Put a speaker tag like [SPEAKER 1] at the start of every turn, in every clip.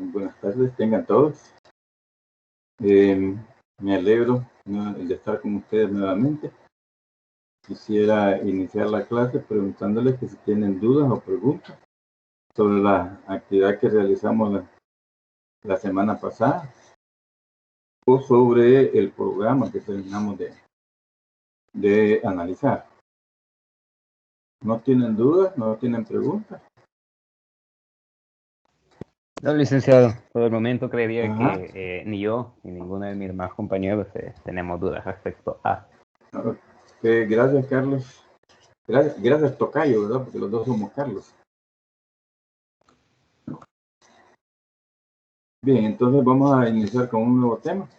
[SPEAKER 1] Buenas tardes, tengan todos. Me alegro de estar con ustedes nuevamente. Quisiera iniciar la clase preguntándoles que si tienen dudas o preguntas sobre la actividad que realizamos la semana pasada o sobre el programa que terminamos de analizar. ¿No tienen dudas? ¿No tienen preguntas?
[SPEAKER 2] No, licenciado, por el momento creería que ni yo ni ninguno de mis demás compañeros tenemos dudas respecto a.
[SPEAKER 1] Gracias, Carlos. Gracias, Tocayo, ¿verdad? Porque los dos somos Carlos. Bien, entonces vamos a iniciar con un nuevo tema.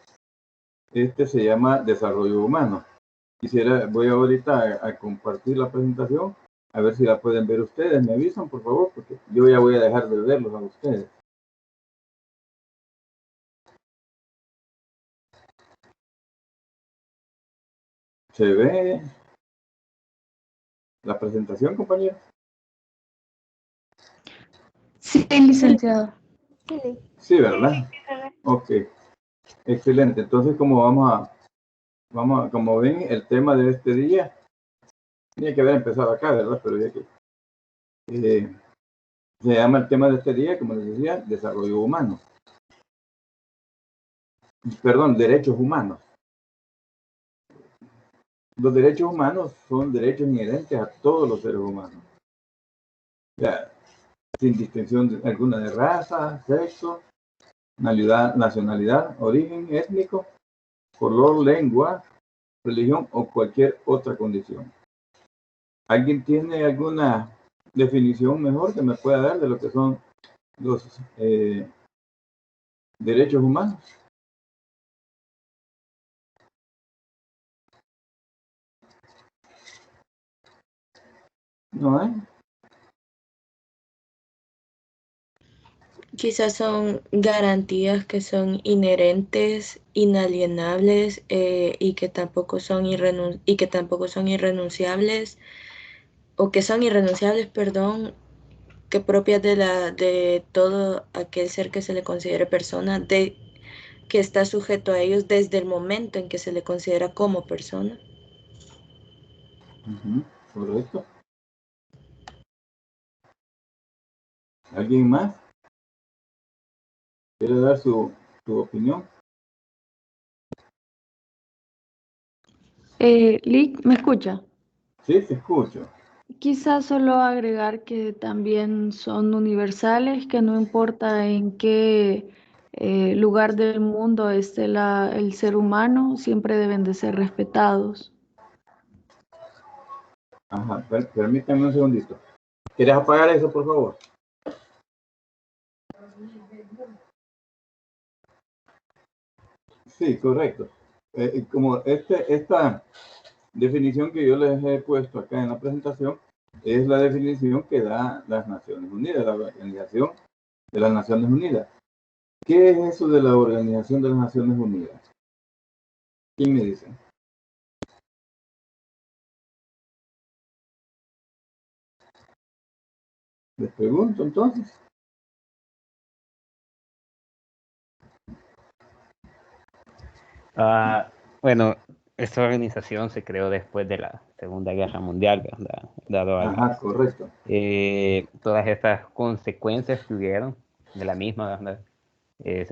[SPEAKER 1] Este se llama Desarrollo Humano. Voy ahorita a compartir la presentación, a ver si la pueden ver ustedes. Me avisan, por favor, porque yo ya voy a dejar de verlos a ustedes. ¿Se ve la presentación, compañero?
[SPEAKER 3] Sí, licenciado.
[SPEAKER 1] Sí, ¿verdad? Ok, excelente. Entonces, como como ven, el tema de este día tiene que haber empezado acá, ¿verdad? Pero ya que se llama el tema de este día, como les decía, desarrollo humano. Perdón, derechos humanos. Los derechos humanos son derechos inherentes a todos los seres humanos. Ya, sin distinción alguna de raza, sexo, nacionalidad, origen étnico, color, lengua, religión o cualquier otra condición. ¿Alguien tiene alguna definición mejor que me pueda dar de lo que son los derechos humanos? ¿No hay?
[SPEAKER 4] Quizás son garantías que son inherentes, inalienables y que tampoco son irrenunciables o que son irrenunciables, perdón, que propias de todo aquel ser que se le considere persona, que está sujeto a ellos desde el momento en que se le considera como persona.
[SPEAKER 1] Correcto. ¿Alguien más quiere dar su opinión?
[SPEAKER 3] Lick, ¿me escucha?
[SPEAKER 1] Sí, te escucho.
[SPEAKER 3] Quizás solo agregar que también son universales, que no importa en qué lugar del mundo esté el ser humano, siempre deben de ser respetados.
[SPEAKER 1] Ajá, permítanme un segundito. ¿Quieres apagar eso, por favor? Sí, correcto. Como esta definición que yo les he puesto acá en la presentación es la definición que da las Naciones Unidas, la Organización de las Naciones Unidas. ¿Qué es eso de la Organización de las Naciones Unidas? ¿Quién me dice? Les pregunto entonces.
[SPEAKER 2] Bueno, esta organización se creó después de la Segunda Guerra Mundial, ¿verdad? Dado a
[SPEAKER 1] correcto.
[SPEAKER 2] Todas estas consecuencias que hubieron de la misma, ¿verdad? Es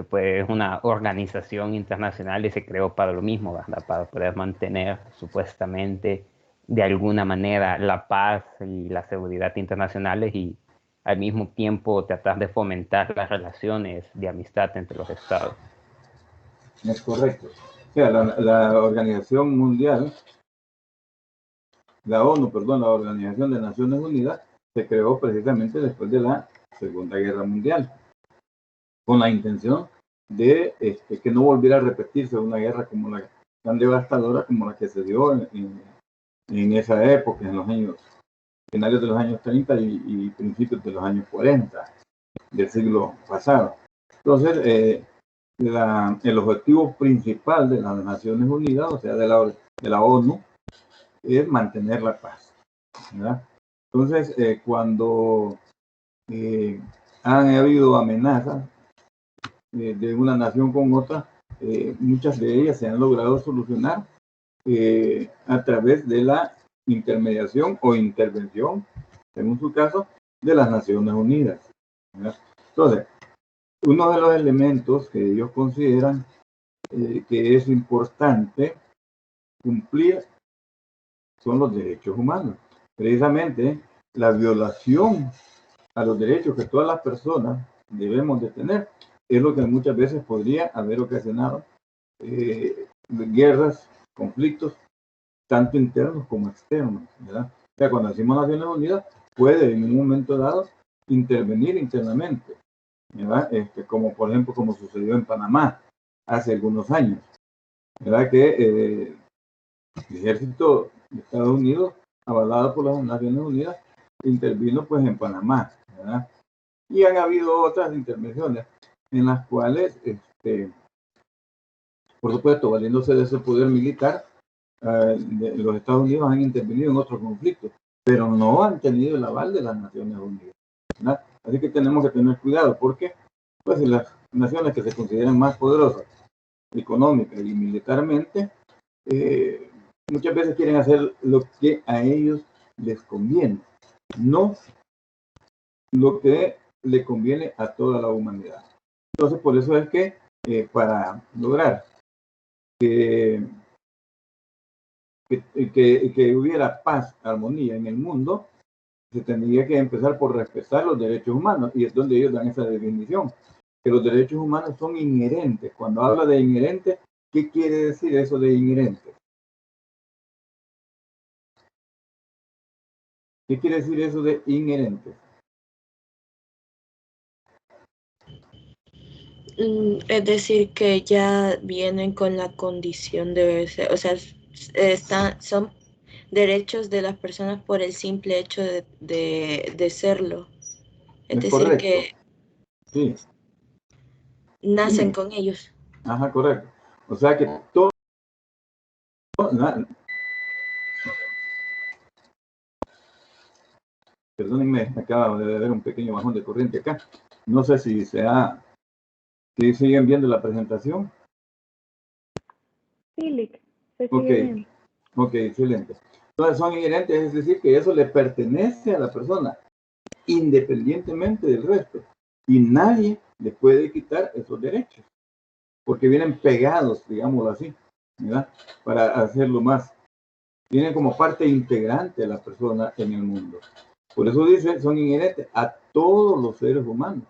[SPEAKER 2] una organización internacional y se creó para lo mismo, ¿verdad? Para poder mantener supuestamente de alguna manera la paz y la seguridad internacionales y al mismo tiempo tratar de fomentar las relaciones de amistad entre los estados.
[SPEAKER 1] Es correcto. O sea, la Organización Mundial, la ONU, perdón, la Organización de Naciones Unidas, se creó precisamente después de la Segunda Guerra Mundial, con la intención de que no volviera a repetirse una guerra como tan devastadora como la que se dio en esa época, en los años finales de los años 30 y principios de los años 40 del siglo pasado. Entonces, el objetivo principal de las Naciones Unidas, o sea, de la ONU, es mantener la paz, ¿verdad? Entonces, cuando han habido amenazas de una nación con otra, muchas de ellas se han logrado solucionar a través de la intermediación o intervención, según su caso, de las Naciones Unidas, ¿verdad? Entonces, uno de los elementos que ellos consideran que es importante cumplir son los derechos humanos. Precisamente la violación a los derechos que todas las personas debemos de tener es lo que muchas veces podría haber ocasionado guerras, conflictos, tanto internos como externos, ¿verdad? O sea, cuando decimos Naciones Unidas, puede en un momento dado intervenir internamente, ¿verdad? Como por ejemplo, como sucedió en Panamá hace algunos años, ¿verdad? Que el ejército de Estados Unidos, avalado por las Naciones Unidas, intervino pues en Panamá, ¿verdad? Y han habido otras intervenciones en las cuales, por supuesto, valiéndose de ese poder militar, los Estados Unidos han intervenido en otros conflictos, pero no han tenido el aval de las Naciones Unidas, ¿verdad? Así que tenemos que tener cuidado, porque pues las naciones que se consideran más poderosas económica y militarmente, muchas veces quieren hacer lo que a ellos les conviene, no lo que le conviene a toda la humanidad. Entonces, por eso es que para lograr que hubiera paz, armonía en el mundo, se tendría que empezar por respetar los derechos humanos, y es donde ellos dan esa definición, que los derechos humanos son inherentes. Cuando habla de inherente, ¿qué quiere decir eso de inherente? ¿Qué quiere decir eso de inherente?
[SPEAKER 4] Es decir, que ya vienen con la condición de ser, o sea, son derechos de las personas por el simple hecho de serlo. Es decir,
[SPEAKER 1] correcto.
[SPEAKER 4] que
[SPEAKER 1] sí,
[SPEAKER 4] nacen
[SPEAKER 1] sí.
[SPEAKER 4] con ellos.
[SPEAKER 1] Ajá, correcto. O sea que todo... Perdónenme, acaba de haber un pequeño bajón de corriente acá. No sé si si siguen viendo la presentación.
[SPEAKER 3] Sí, Lick, se sigue viendo.
[SPEAKER 1] Ok, excelente. Entonces son inherentes, es decir, que eso le pertenece a la persona, independientemente del resto. Y nadie le puede quitar esos derechos, porque vienen pegados, digámoslo así, ¿verdad? Para hacerlo más. Vienen como parte integrante de la persona en el mundo. Por eso dice, son inherentes a todos los seres humanos.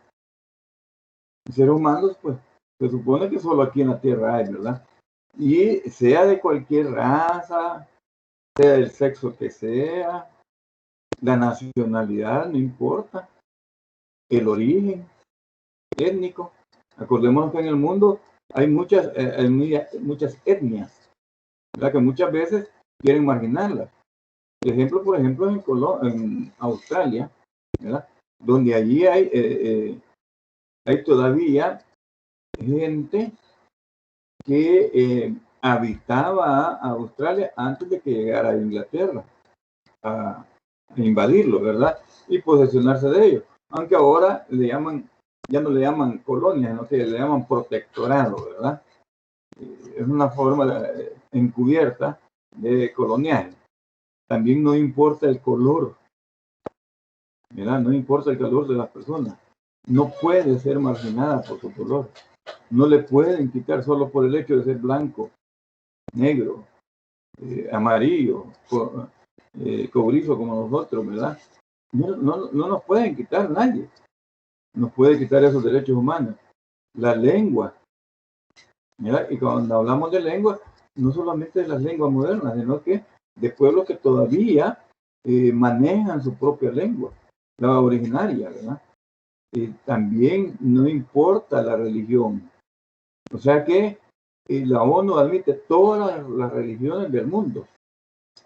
[SPEAKER 1] Los seres humanos, pues, se supone que solo aquí en la Tierra hay, ¿verdad? Y sea de cualquier raza, sea del sexo que sea, la nacionalidad, no importa, el origen étnico. Acordémonos que en el mundo hay muchas etnias, ¿verdad? Que muchas veces quieren marginarlas. Por ejemplo, en Australia, ¿verdad? Donde allí hay todavía gente que habitaba a Australia antes de que llegara a Inglaterra a invadirlo, ¿verdad? Y posesionarse de ellos. Aunque ahora ya no le llaman colonias, sino que le llaman protectorado, ¿verdad? Es una forma encubierta de coloniaje. También no importa el color, ¿verdad? No importa el color de las personas. No puede ser marginada por su color. No le pueden quitar solo por el hecho de ser blanco, negro, amarillo, cobrizo como nosotros, ¿verdad? No nos pueden quitar nadie. Nos puede quitar esos derechos humanos. La lengua, ¿verdad? Y cuando hablamos de lengua, no solamente de las lenguas modernas, sino que de pueblos que todavía manejan su propia lengua, la originaria, ¿verdad? También no importa la religión. O sea que la ONU admite todas las religiones del mundo,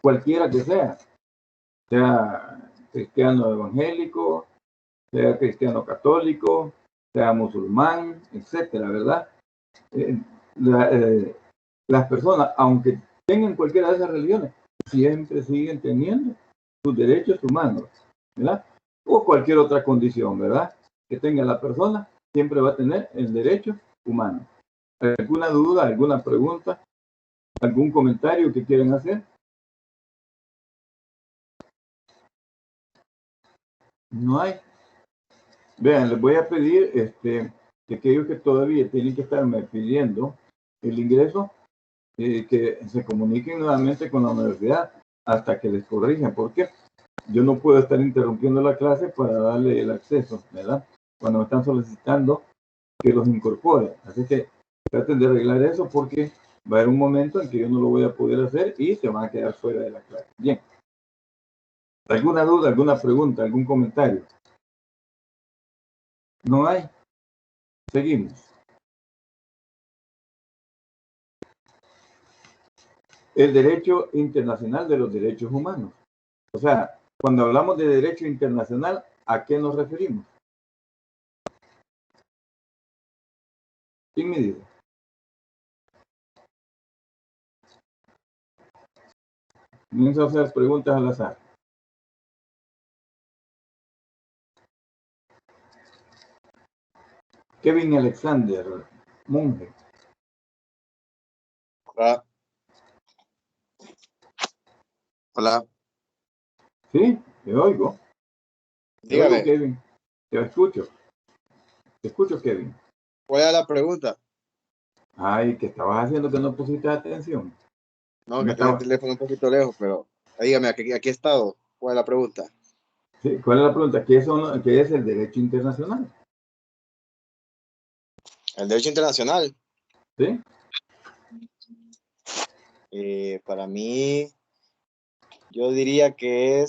[SPEAKER 1] cualquiera que sea cristiano evangélico, sea cristiano católico, sea musulmán, etcétera, ¿verdad? Las personas, aunque tengan cualquiera de esas religiones, siempre siguen teniendo sus derechos humanos, ¿verdad? O cualquier otra condición, ¿verdad? Que tenga la persona, siempre va a tener el derecho humanos. ¿Alguna duda, alguna pregunta, algún comentario que quieran hacer? No hay. Vean, les voy a pedir que aquellos que todavía tienen que estarme pidiendo el ingreso, que se comuniquen nuevamente con la universidad hasta que les corrijan, porque yo no puedo estar interrumpiendo la clase para darle el acceso, ¿verdad? Cuando me están solicitando que los incorpore. Así que traten de arreglar eso porque va a haber un momento en que yo no lo voy a poder hacer y se van a quedar fuera de la clase. Bien. ¿Alguna duda, alguna pregunta, algún comentario? ¿No hay? Seguimos. El derecho internacional de los derechos humanos. O sea, cuando hablamos de derecho internacional, ¿a qué nos referimos? ¿Quién me dice? Comienzo a hacer preguntas al azar. Kevin Alexander, monje.
[SPEAKER 5] Hola. Hola.
[SPEAKER 1] Sí, te oigo. Te
[SPEAKER 5] Dígame.
[SPEAKER 1] oigo, Kevin. Te escucho. Te escucho, Kevin.
[SPEAKER 5] ¿Cuál era la pregunta?
[SPEAKER 1] Ay, ¿qué estabas haciendo que no pusiste atención?
[SPEAKER 5] No, que tengo el teléfono un poquito lejos, pero dígame, aquí he estado. ¿Cuál es la pregunta?
[SPEAKER 1] Sí, ¿cuál es la pregunta? ¿Qué es el derecho internacional?
[SPEAKER 5] El derecho internacional.
[SPEAKER 1] ¿Sí?
[SPEAKER 5] Para mí, yo diría que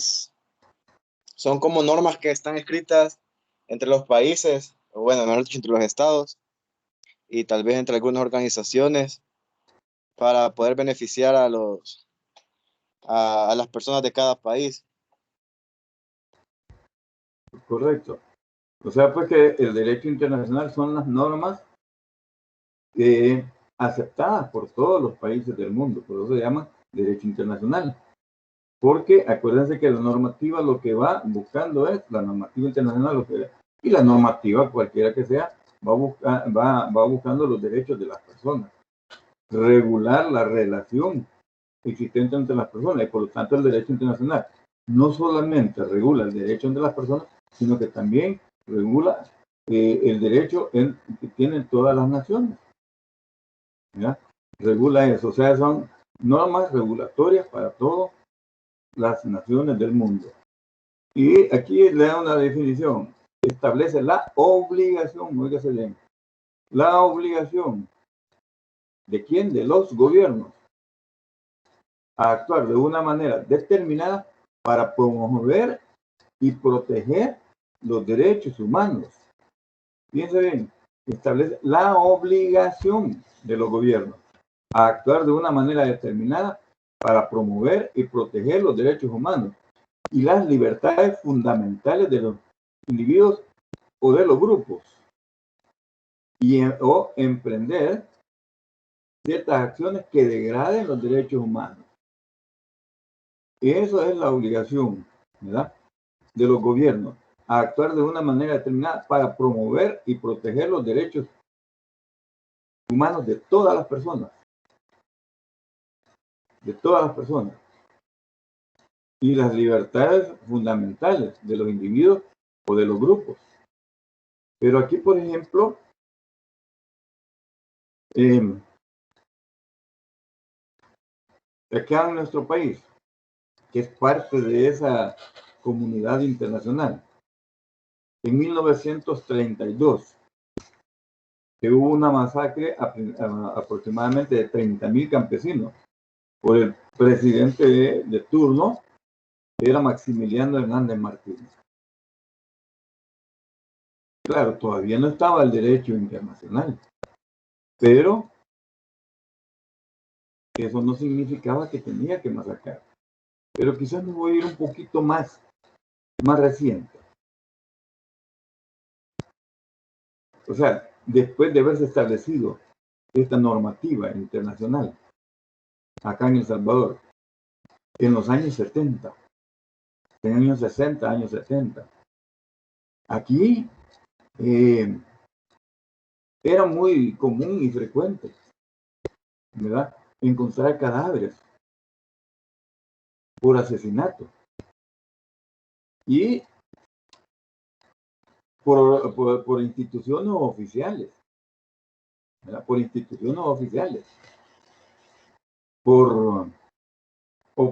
[SPEAKER 5] son como normas que están escritas entre los países, o bueno, mejor dicho, entre los estados, y tal vez entre algunas organizaciones para poder beneficiar a las personas de cada país.
[SPEAKER 1] Correcto. O sea, pues que el derecho internacional son las normas aceptadas por todos los países del mundo, por eso se llama derecho internacional. Porque acuérdense que la normativa lo que va buscando es, la normativa internacional lo que y la normativa cualquiera que sea, va buscando los derechos de las personas, regular la relación existente entre las personas y por lo tanto el derecho internacional no solamente regula el derecho entre las personas, sino que también regula el derecho que tienen todas las naciones. ¿Ya? Regula eso, o sea, son normas regulatorias para todas las naciones del mundo. Y aquí le da una definición, establece la obligación, oígase bien, la obligación de quién, de los gobiernos, a actuar de una manera determinada para promover y proteger los derechos humanos. Fíjense bien, establece la obligación de los gobiernos a actuar de una manera determinada para promover y proteger los derechos humanos y las libertades fundamentales de los individuos o de los grupos o emprender ciertas acciones que degraden los derechos humanos. Eso es la obligación, ¿verdad?, de los gobiernos a actuar de una manera determinada para promover y proteger los derechos humanos de todas las personas. De todas las personas. Y las libertades fundamentales de los individuos o de los grupos. Pero aquí, por ejemplo, acá en nuestro país, que es parte de esa comunidad internacional, en 1932, que hubo una masacre aproximadamente de 30,000 campesinos por el presidente de turno, que era Maximiliano Hernández Martínez. Claro, todavía no estaba el derecho internacional, pero eso no significaba que tenía que masacrar. Pero quizás me voy a ir un poquito más reciente. O sea, después de haberse establecido esta normativa internacional acá en El Salvador, en los años 70, en años 60, años 70, aquí era muy común y frecuente, ¿verdad?, encontrar cadáveres por asesinato y por instituciones oficiales, ¿verdad?, por instituciones oficiales, o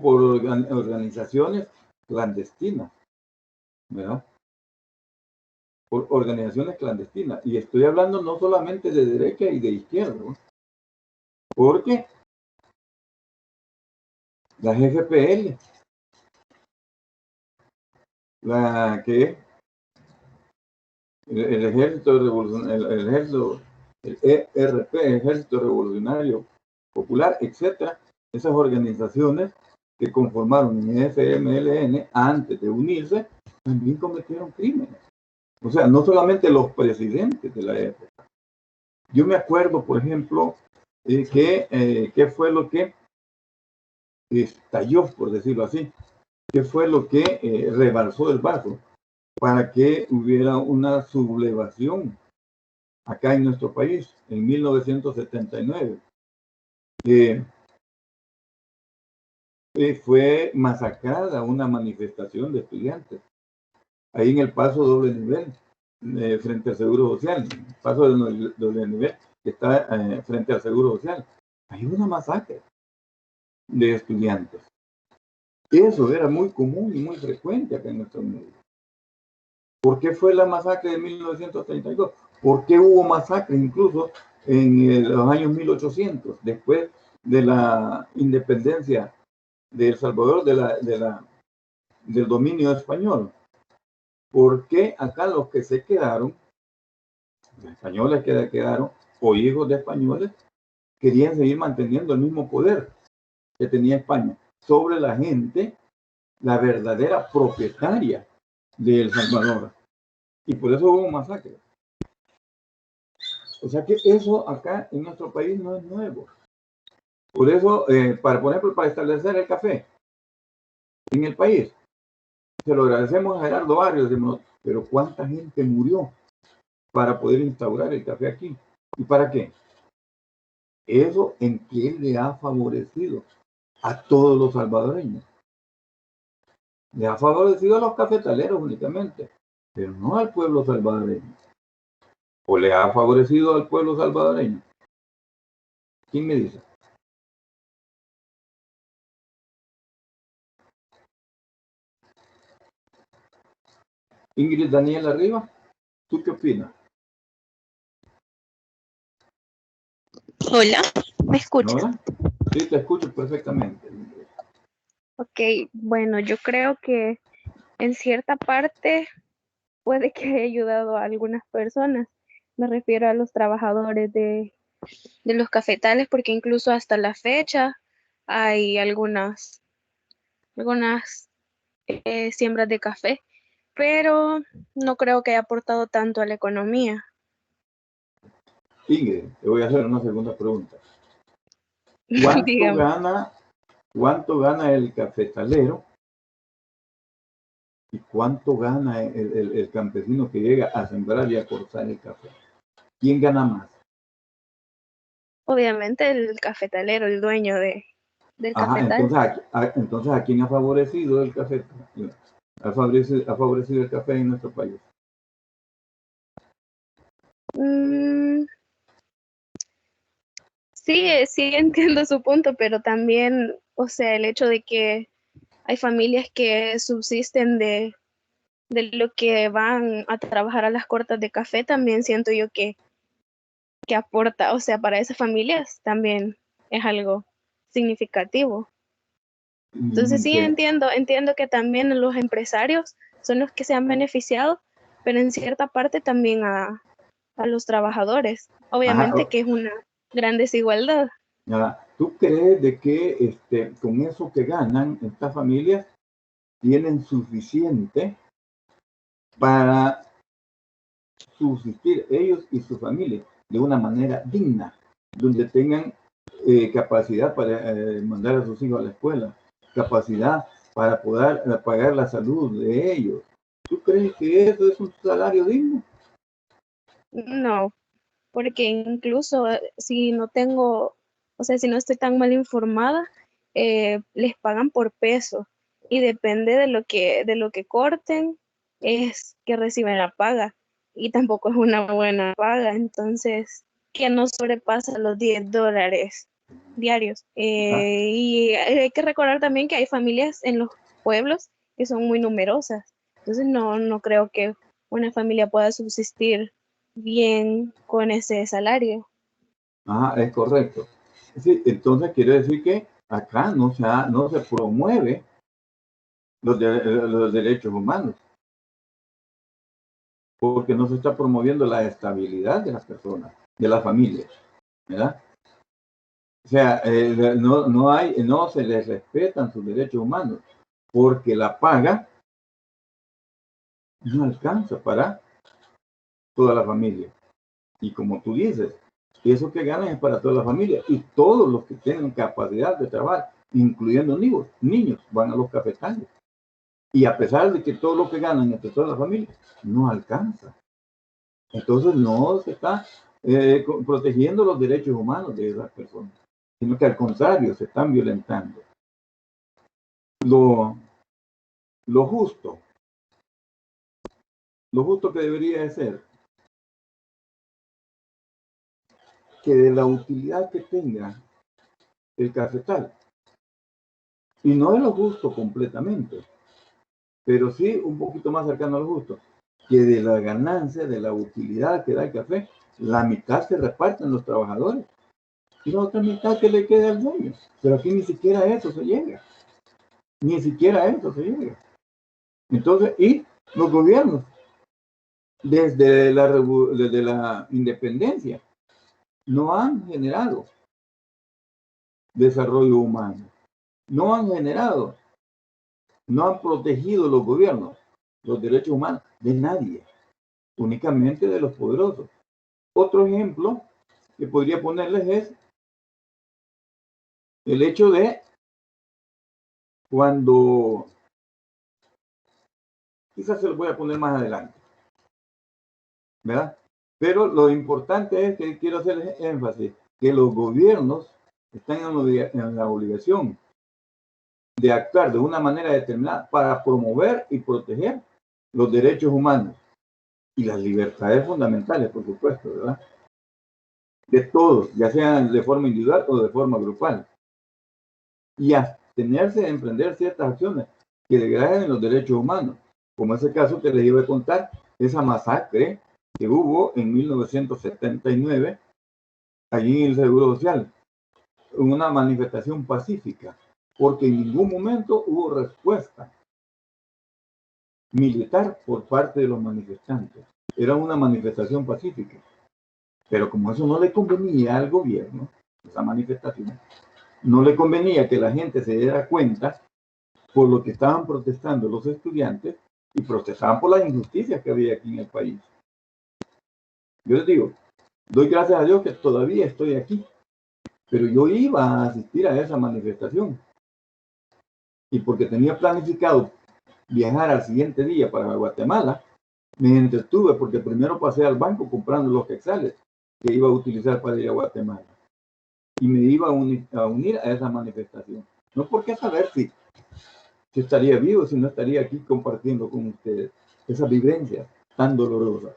[SPEAKER 1] por organizaciones clandestinas, ¿verdad?, por organizaciones clandestinas. Y estoy hablando no solamente de derecha y de izquierda, ¿no?, porque la GFPL, el ejército revolucionario, el ejército, el ERP, Ejército Revolucionario Popular, etcétera, esas organizaciones que conformaron el FMLN antes de unirse, también cometieron crímenes. O sea, no solamente los presidentes de la época. Yo me acuerdo, por ejemplo, qué fue lo que estalló, por decirlo así, qué fue lo que rebalsó el vaso para que hubiera una sublevación acá en nuestro país, en 1979. Fue masacrada una manifestación de estudiantes ahí en el paso doble nivel, frente al Seguro Social, paso doble nivel que está frente al Seguro Social. Hay una masacre de estudiantes. Eso era muy común y muy frecuente acá en nuestro medio. ¿Por qué fue la masacre de 1932? ¿Por qué hubo masacres incluso en los años 1800, después de la independencia de El Salvador del dominio español? ¿Por qué acá los que se quedaron, los españoles que quedaron, o hijos de españoles, querían seguir manteniendo el mismo poder que tenía España sobre la gente, la verdadera propietaria de El Salvador? Y por eso hubo masacres. O sea que eso acá en nuestro país no es nuevo. Por eso, por ejemplo, para establecer el café en el país, se lo agradecemos a Gerardo Barrios, decimos, pero ¿cuánta gente murió para poder instaurar el café aquí? ¿Y para qué? Eso en qué le ha favorecido a todos los salvadoreños. Le ha favorecido a los cafetaleros únicamente, pero no al pueblo salvadoreño. ¿O le ha favorecido al pueblo salvadoreño? ¿Quién me dice? Ingrid Daniel Arriba, ¿tú qué opinas?
[SPEAKER 6] Hola, ¿me escuchas?
[SPEAKER 1] ¿No? Sí, te escucho perfectamente.
[SPEAKER 6] Ok, bueno, yo creo que en cierta parte puede que haya ayudado a algunas personas. Me refiero a los trabajadores de los cafetales, porque incluso hasta la fecha hay algunas siembras de café, pero no creo que haya aportado tanto a la economía.
[SPEAKER 1] Ingrid, te voy a hacer una segunda pregunta.
[SPEAKER 6] Dígame.
[SPEAKER 1] ¿Cuánto gana el cafetalero y cuánto gana el campesino que llega a sembrar y a cortar el café? ¿Quién gana más?
[SPEAKER 6] Obviamente el cafetalero, el dueño del
[SPEAKER 1] Ajá,
[SPEAKER 6] cafetal.
[SPEAKER 1] entonces ¿a quién ha favorecido el café? ¿Ha favorecido el café en nuestro país?
[SPEAKER 6] Mm, sí, sí entiendo su punto, pero también, o sea, el hecho de que hay familias que subsisten de lo que van a trabajar a las cortas de café, también siento yo que aporta, o sea, para esas familias también es algo significativo. Entonces sí
[SPEAKER 1] Que-
[SPEAKER 6] entiendo que también los empresarios son los que se han beneficiado, pero en cierta parte también a los trabajadores.
[SPEAKER 1] ajá,
[SPEAKER 6] Obviamente que es una gran desigualdad.
[SPEAKER 1] ¿tú crees de que con eso que ganan estas familias tienen suficiente para subsistir ellos y su familia de una manera digna, donde tengan capacidad para mandar a sus hijos a la escuela, capacidad para poder pagar la salud de ellos? ¿Tú crees que eso es un salario digno?
[SPEAKER 6] No, porque incluso si no tengo, o sea, si no estoy tan mal informada, les pagan por peso y depende de lo que corten, es que reciben la paga y tampoco es una buena paga, entonces que no sobrepasa los $10 diarios.
[SPEAKER 1] Ah,
[SPEAKER 6] Y hay que recordar también que hay familias en los pueblos que son muy numerosas, entonces no creo que una familia pueda subsistir bien con ese salario.
[SPEAKER 1] es correcto. Sí, entonces quiere decir que acá no se promueve los derechos humanos, porque no se está promoviendo la estabilidad de las personas, de las familias, ¿verdad? O sea, no se les respetan sus derechos humanos, porque la paga no alcanza para toda la familia. Y como tú dices, eso que ganan es para toda la familia, y todos los que tienen capacidad de trabajar, incluyendo niños, van a los cafetales. Y a pesar de que todo lo que ganan entre toda la familia, no alcanza. Entonces no se está protegiendo los derechos humanos de esas personas, sino que al contrario, se están violentando. Lo justo, lo justo que debería de ser que de la utilidad que tenga el cafetal, y no es lo justo completamente, pero sí un poquito más cercano a lo justo, que de la ganancia, de la utilidad que da el café, la mitad se reparten los trabajadores y la otra mitad que le queda al dueño. Pero aquí ni siquiera a eso se llega. Ni siquiera a eso se llega. Entonces, y los gobiernos, desde la independencia, no han generado desarrollo humano. No han generado, no han protegido los gobiernos los derechos humanos de nadie, únicamente de los poderosos. Otro ejemplo que podría ponerles es el hecho de cuando, quizás se lo voy a poner más adelante, ¿verdad? Pero lo importante es que quiero hacer énfasis, que los gobiernos están en la obligación de actuar de una manera determinada para promover y proteger los derechos humanos y las libertades fundamentales, por supuesto, ¿verdad? De todos, ya sean de forma individual o de forma grupal. Y abstenerse de emprender ciertas acciones que degraden los derechos humanos, como ese caso que les iba a contar, esa masacre que hubo en 1979 allí en el Seguro Social, una manifestación pacífica, porque en ningún momento hubo respuesta militar por parte de los manifestantes. Era una manifestación pacífica. Pero como eso no le convenía al gobierno, esa manifestación, no le convenía que la gente se diera cuenta por lo que estaban protestando los estudiantes y protestaban por las injusticias que había aquí en el país. Yo les digo, doy gracias a Dios que todavía estoy aquí, pero yo iba a asistir a esa manifestación y porque tenía planificado viajar al siguiente día para Guatemala, me entretuve porque primero pasé al banco comprando los quetzales que iba a utilizar para ir a Guatemala y me iba a unir a esa manifestación. No porque saber si estaría vivo, si no estaría aquí compartiendo con ustedes esas vivencias tan dolorosas,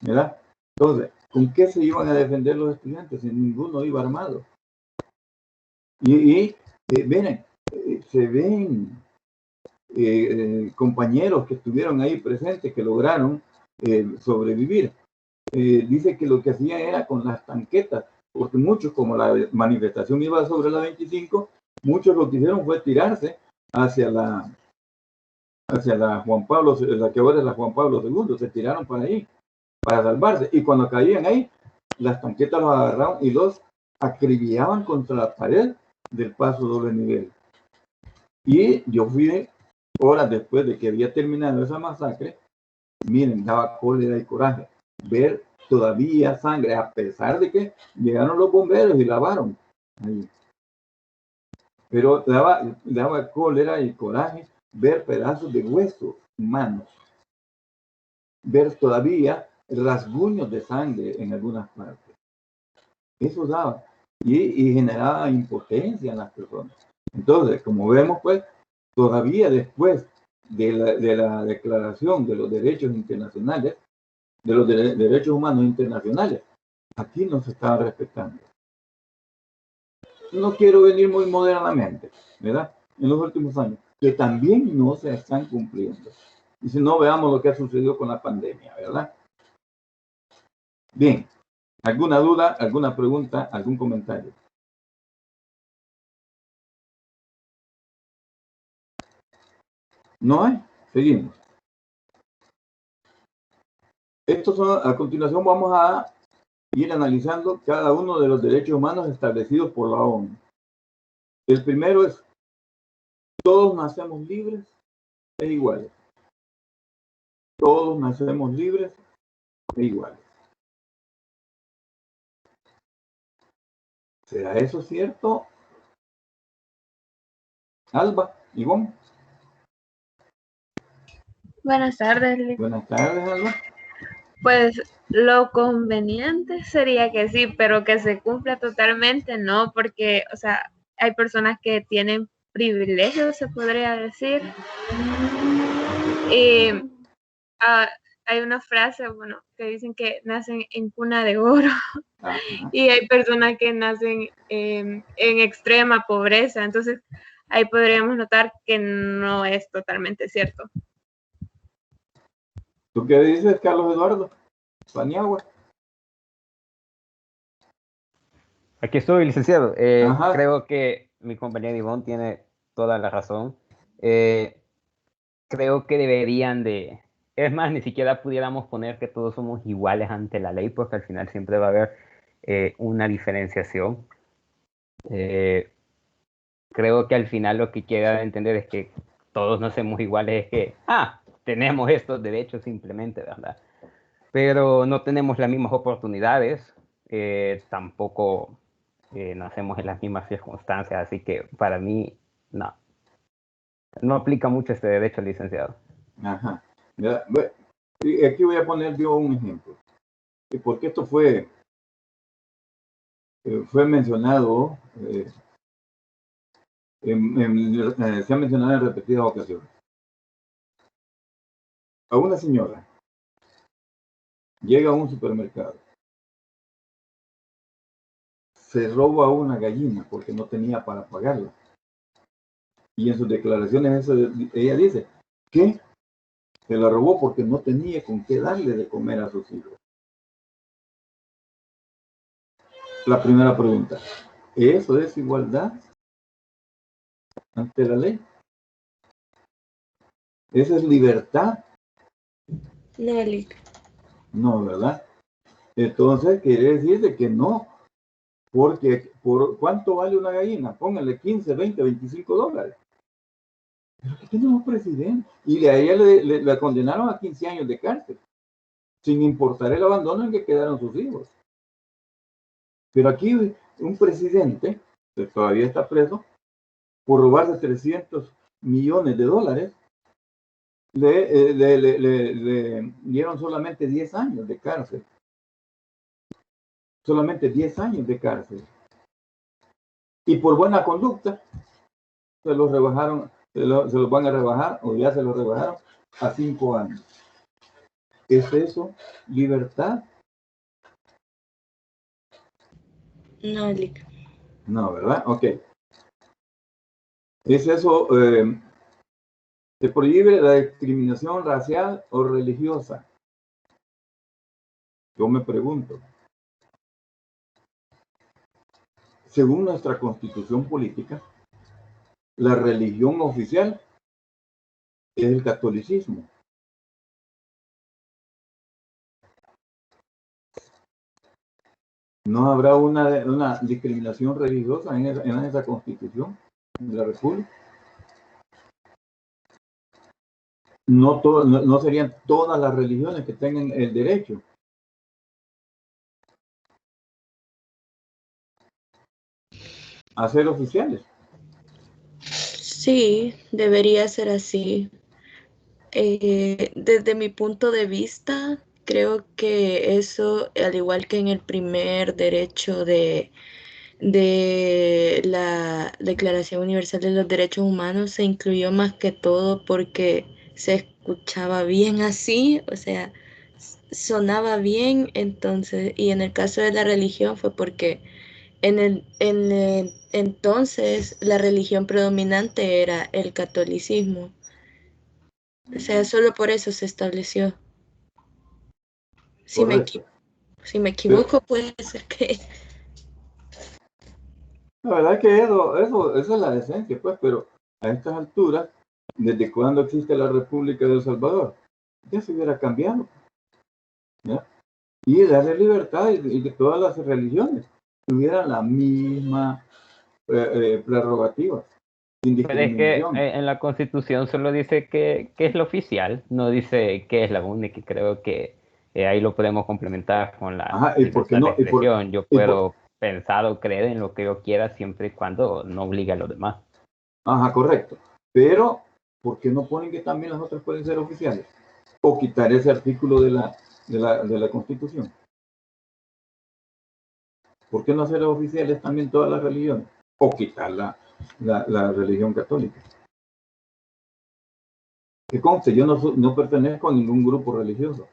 [SPEAKER 1] ¿verdad? Entonces, ¿con qué se iban a defender los estudiantes si ninguno iba armado? Miren, se ven compañeros que estuvieron ahí presentes, que lograron sobrevivir. Dice que lo que hacían era con las tanquetas, porque muchos, como la manifestación iba sobre la 25, muchos lo que hicieron fue tirarse hacia la Juan Pablo, la que ahora es la Juan Pablo II, se tiraron para ahí, para salvarse, y cuando caían ahí, las tanquetas los agarraron y los acribillaban contra la pared del paso doble nivel. Y yo fui horas después de que había terminado esa masacre, miren, daba cólera y coraje ver todavía sangre, a pesar de que llegaron los bomberos y lavaron ahí. Pero daba cólera y coraje ver pedazos de huesos humanos, ver todavía rasguños de sangre en algunas partes. Eso daba y generaba impotencia en las personas. Entonces, como vemos, pues, todavía después de la Declaración de los Derechos Internacionales, de los Derechos Humanos Internacionales, aquí no se estaba respetando. No quiero venir muy modernamente, ¿verdad? En los últimos años, que también no se están cumpliendo. Y si no, veamos lo que ha sucedido con la pandemia, ¿verdad? Bien, ¿alguna duda, alguna pregunta, algún comentario? ¿No hay? Seguimos. A continuación vamos a ir analizando cada uno de los derechos humanos establecidos por la ONU. El primero es, todos nacemos libres e iguales. Todos nacemos libres e iguales. ¿Será eso cierto? Alba, Ivonne.
[SPEAKER 7] Buenas tardes.
[SPEAKER 1] Buenas tardes, Alba.
[SPEAKER 7] Pues lo conveniente sería que sí, pero que se cumpla totalmente, no, porque, o sea, hay personas que tienen privilegios, se podría decir. Y hay una frase, bueno, que dicen que nacen en cuna de oro.
[SPEAKER 1] Ajá.
[SPEAKER 7] Y hay personas que nacen en extrema pobreza, entonces ahí podríamos notar que no es totalmente cierto.
[SPEAKER 1] ¿Tú qué dices, Carlos Eduardo? Paniagua.
[SPEAKER 2] Aquí estoy, licenciado.
[SPEAKER 1] Ajá.
[SPEAKER 2] Creo que mi compañero Ivonne tiene toda la razón. Creo que deberían de... Es más, ni siquiera pudiéramos poner que todos somos iguales ante la ley, porque al final siempre va a haber una diferenciación. Creo que al final lo que quiera entender es que todos no somos iguales, es que, tenemos estos derechos simplemente, ¿verdad? Pero no tenemos las mismas oportunidades, tampoco nacemos en las mismas circunstancias, así que para mí, no aplica mucho este derecho, licenciado.
[SPEAKER 1] Ajá. Y aquí voy a poner yo un ejemplo, porque esto fue mencionado, se ha mencionado en repetidas ocasiones. A una señora llega a un supermercado, se roba una gallina porque no tenía para pagarla. Y en sus declaraciones ella dice que se la robó porque no tenía con qué darle de comer a sus hijos. La primera pregunta, ¿eso es igualdad ante la ley? ¿Esa es libertad?
[SPEAKER 4] No, Lick.
[SPEAKER 1] No, ¿verdad? Entonces quiere decir de que no, porque ¿por cuánto vale una gallina? Póngale 15, 20, 25 dólares. Pero aquí tenemos presidente. Y a ella le condenaron a 15 años de cárcel, sin importar el abandono en que quedaron sus hijos. Pero aquí un presidente, que todavía está preso, por robarse 300 millones de dólares, le dieron solamente 10 años de cárcel. Solamente 10 años de cárcel. Y por buena conducta, se los rebajaron, se los van a rebajar, o ya se los rebajaron, a 5 años. ¿Es eso libertad?
[SPEAKER 4] No, Lick.
[SPEAKER 1] No, ¿verdad? Ok. ¿Es eso? Se prohíbe la discriminación racial o religiosa. Yo me pregunto. Según nuestra constitución política, la religión oficial es el catolicismo. ¿No habrá una discriminación religiosa en esa constitución de la República? No serían todas las religiones que tengan el derecho a ser oficiales.
[SPEAKER 4] Sí, debería ser así. Desde mi punto de vista, creo que eso, al igual que en el primer derecho de la Declaración Universal de los Derechos Humanos, se incluyó más que todo porque se escuchaba bien así, o sea, sonaba bien. Entonces, y en el caso de la religión fue porque entonces la religión predominante era el catolicismo. O sea, solo por eso se estableció. Si me,
[SPEAKER 1] Correcto.
[SPEAKER 4] si me equivoco, puede ser que...
[SPEAKER 1] La verdad es que eso es la esencia, pues, pero a estas alturas, ¿desde cuándo existe la República de El Salvador? Ya se hubiera cambiado, ¿ya? Y darle libertad y que todas las religiones tuvieran la misma prerrogativa, sin
[SPEAKER 2] Pero es que
[SPEAKER 1] discriminación.
[SPEAKER 2] en la Constitución solo dice que es lo oficial, no dice que es la única, y creo que ahí lo podemos complementar con la
[SPEAKER 1] Ajá, ¿y por qué
[SPEAKER 2] libertad de
[SPEAKER 1] no?
[SPEAKER 2] expresión. Yo
[SPEAKER 1] Y por-
[SPEAKER 2] puedo pensar o creer en lo que yo quiera siempre y cuando no obligue a los demás.
[SPEAKER 1] Ajá, correcto. Pero, ¿por qué no ponen que también las otras pueden ser oficiales? O quitar ese artículo de la Constitución. ¿Por qué no hacer oficiales también todas las religiones? O quitar la religión católica. Que conste, yo no pertenezco a ningún grupo religioso.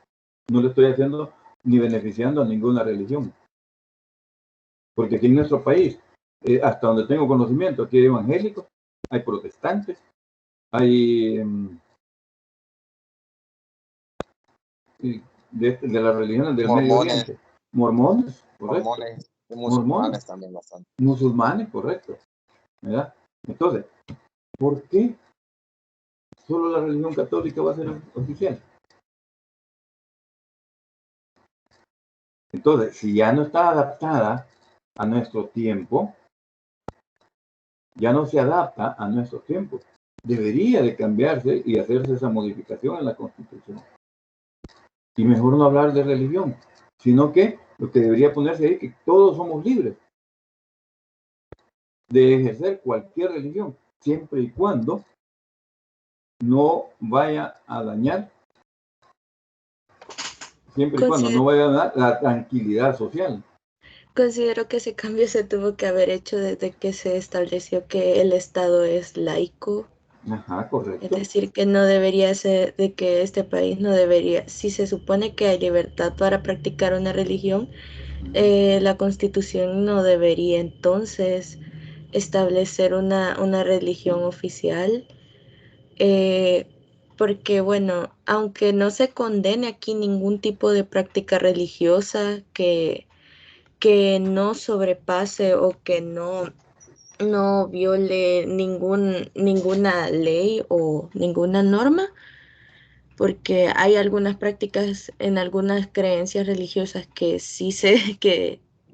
[SPEAKER 1] No le estoy haciendo ni beneficiando a ninguna religión. Porque aquí en nuestro país, hasta donde tengo conocimiento, aquí hay evangélicos, hay protestantes, hay de las religiones del Medio
[SPEAKER 5] Mormones,
[SPEAKER 1] Oriente, mormones, correcto,
[SPEAKER 5] mormones y
[SPEAKER 1] mormones,
[SPEAKER 5] musulmanes también bastante.
[SPEAKER 1] musulmanes, correcto, ¿verdad? Entonces, ¿por qué solo la religión católica va a ser oficial? Entonces, si ya no está adaptada a nuestro tiempo, ya no se adapta a nuestro tiempo, debería de cambiarse y hacerse esa modificación en la Constitución. Y mejor no hablar de religión, sino que lo que debería ponerse ahí es que todos somos libres de ejercer cualquier religión, siempre y cuando no vaya a dañar, siempre y cuando no vaya a dar la tranquilidad social.
[SPEAKER 4] Considero que ese cambio se tuvo que haber hecho desde que se estableció que el Estado es laico.
[SPEAKER 1] Ajá,
[SPEAKER 4] Es
[SPEAKER 1] correcto.
[SPEAKER 4] decir, que no debería ser, de que este país no debería, si se supone que hay libertad para practicar una religión, la Constitución no debería entonces establecer una religión oficial, porque bueno, aunque no se condene aquí ningún tipo de práctica religiosa que no sobrepase o que no viole ninguna ley o ninguna norma, porque hay algunas prácticas en algunas creencias religiosas que sí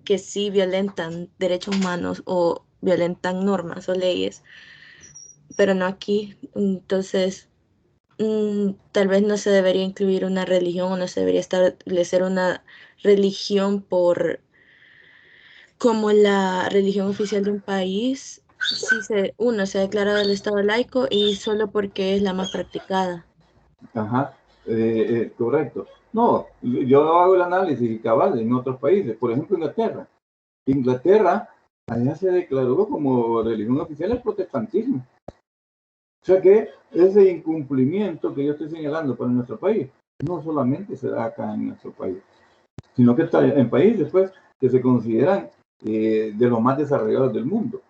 [SPEAKER 4] que sí violentan derechos humanos o violentan normas o leyes, pero no aquí. Entonces, tal vez no se debería incluir una religión o no se debería establecer una religión por como la religión oficial de un país, si uno se ha declarado el Estado laico y solo porque es la más practicada.
[SPEAKER 1] Ajá, correcto. No, yo hago el análisis cabal en otros países, por ejemplo Inglaterra. Inglaterra, allá se declaró como religión oficial el protestantismo. O sea que ese incumplimiento que yo estoy señalando para nuestro país, no solamente se da acá en nuestro país, sino que está en países pues, que se consideran de los más desarrollados del mundo.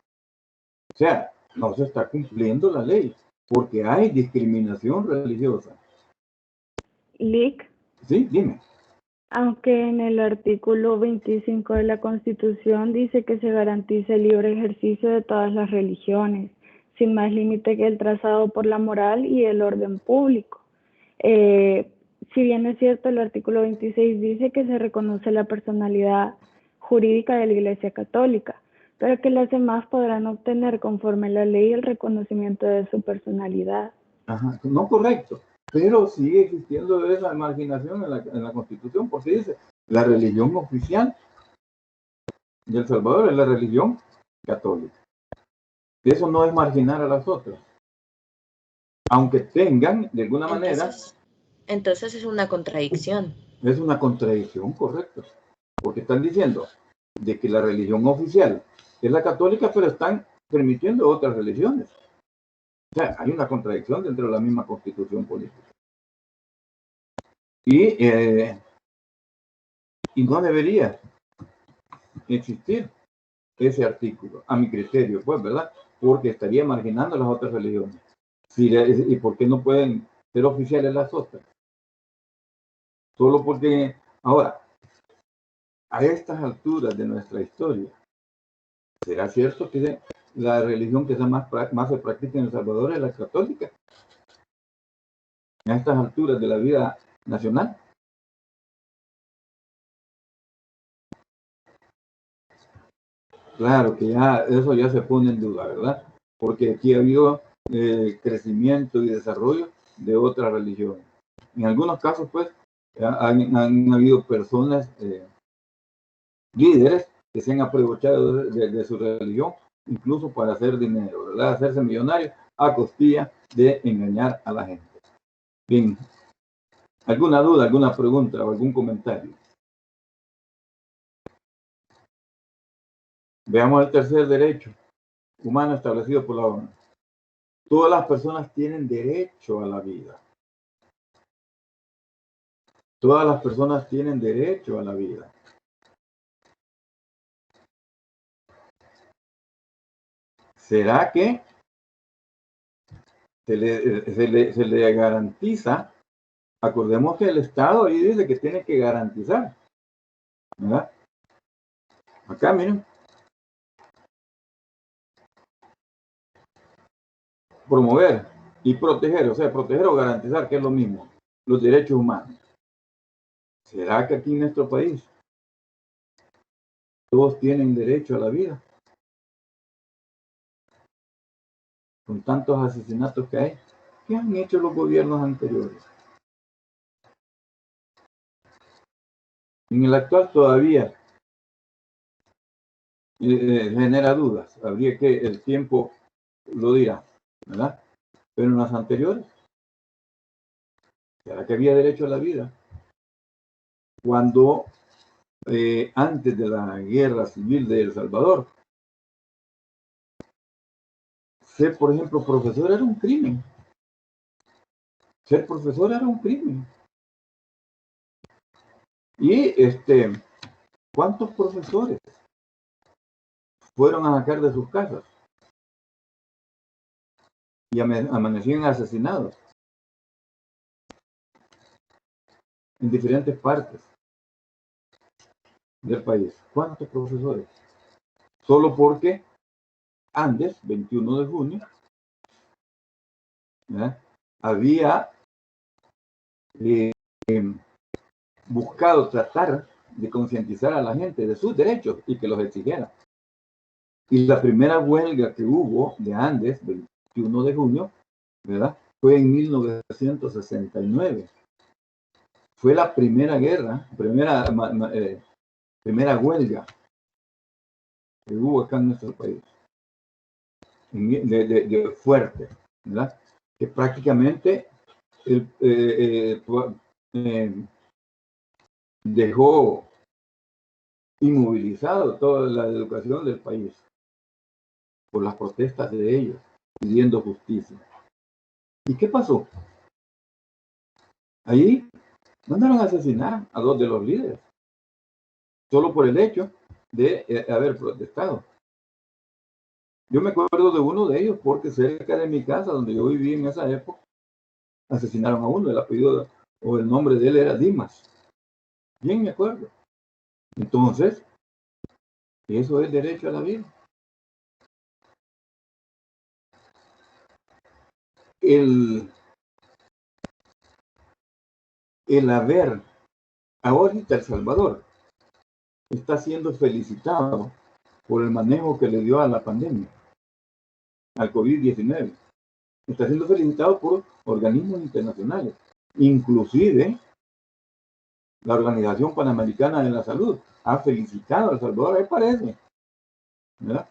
[SPEAKER 1] O sea, no se está cumpliendo la ley, porque hay discriminación religiosa.
[SPEAKER 3] Lick,
[SPEAKER 1] Sí, dime.
[SPEAKER 3] aunque en el artículo 25 de la Constitución dice que se garantice el libre ejercicio de todas las religiones, sin más límite que el trazado por la moral y el orden público. Si bien es cierto, el artículo 26 dice que se reconoce la personalidad jurídica de la Iglesia Católica, pero que las demás podrán obtener conforme la ley el reconocimiento de su personalidad.
[SPEAKER 1] Ajá, no correcto, pero sigue existiendo esa marginación en la Constitución, porque dice, la religión oficial de El Salvador es la religión católica. Eso no es marginar a las otras, aunque tengan, de alguna manera,
[SPEAKER 4] Entonces es una contradicción.
[SPEAKER 1] Es una contradicción, correcto. Porque están diciendo de que la religión oficial es la católica, pero están permitiendo otras religiones. O sea, hay una contradicción dentro de la misma constitución política. Y no debería existir ese artículo, a mi criterio, pues, ¿verdad? Porque estaría marginando las otras religiones. ¿Y por qué no pueden ser oficiales las otras? Solo porque, ahora, a estas alturas de nuestra historia, ¿será cierto que la religión que más se practica en El Salvador es la católica? A estas alturas de la vida nacional. Claro que ya eso ya se pone en duda, ¿verdad? Porque aquí ha habido crecimiento y desarrollo de otras religiones. En algunos casos, pues, han habido personas, líderes, que se han aprovechado de su religión, incluso para hacer dinero, ¿verdad? Hacerse millonarios a costilla de engañar a la gente. Bien, ¿alguna duda, alguna pregunta o algún comentario? Veamos el tercer derecho humano establecido por la ONU. Todas las personas tienen derecho a la vida. Todas las personas tienen derecho a la vida. ¿Será que se le garantiza? Acordemos que el Estado ahí dice que tiene que garantizar, ¿verdad? Acá, miren. Promover y proteger, o sea, proteger o garantizar, que es lo mismo, los derechos humanos. ¿Será que aquí en nuestro país todos tienen derecho a la vida? Con tantos asesinatos que hay, ¿qué han hecho los gobiernos anteriores? En el actual todavía genera dudas, habría que el tiempo lo dirá, ¿verdad? Pero en las anteriores, ¿será que había derecho a la vida? Cuando antes de la guerra civil de El Salvador, ser, por ejemplo, profesor era un crimen. Ser profesor era un crimen. Y ¿cuántos profesores fueron a sacar de sus casas y amanecían asesinados en diferentes partes del país? ¿Cuántos profesores? Solo porque Andes, 21 de junio, había buscado tratar de concientizar a la gente de sus derechos y que los exigiera. Y la primera huelga que hubo de Andes, 21 de junio, ¿verdad? Fue en 1969. Fue la primera guerra, primera huelga que hubo acá en nuestro país, de fuerte, ¿verdad? Que prácticamente dejó inmovilizado toda la educación del país por las protestas de ellos, pidiendo justicia. ¿Y qué pasó? Ahí mandaron a asesinar a 2 de los líderes, solo por el hecho de haber protestado. Yo me acuerdo de uno de ellos porque cerca de mi casa, donde yo viví en esa época, asesinaron a uno, el apellido o el nombre de él era Dimas. Bien me acuerdo. Entonces, eso es derecho a la vida. El haber, ahorita El Salvador está siendo felicitado por el manejo que le dio a la pandemia, al COVID-19. Está siendo felicitado por organismos internacionales, inclusive la Organización Panamericana de la Salud ha felicitado a El Salvador, me parece, ¿verdad?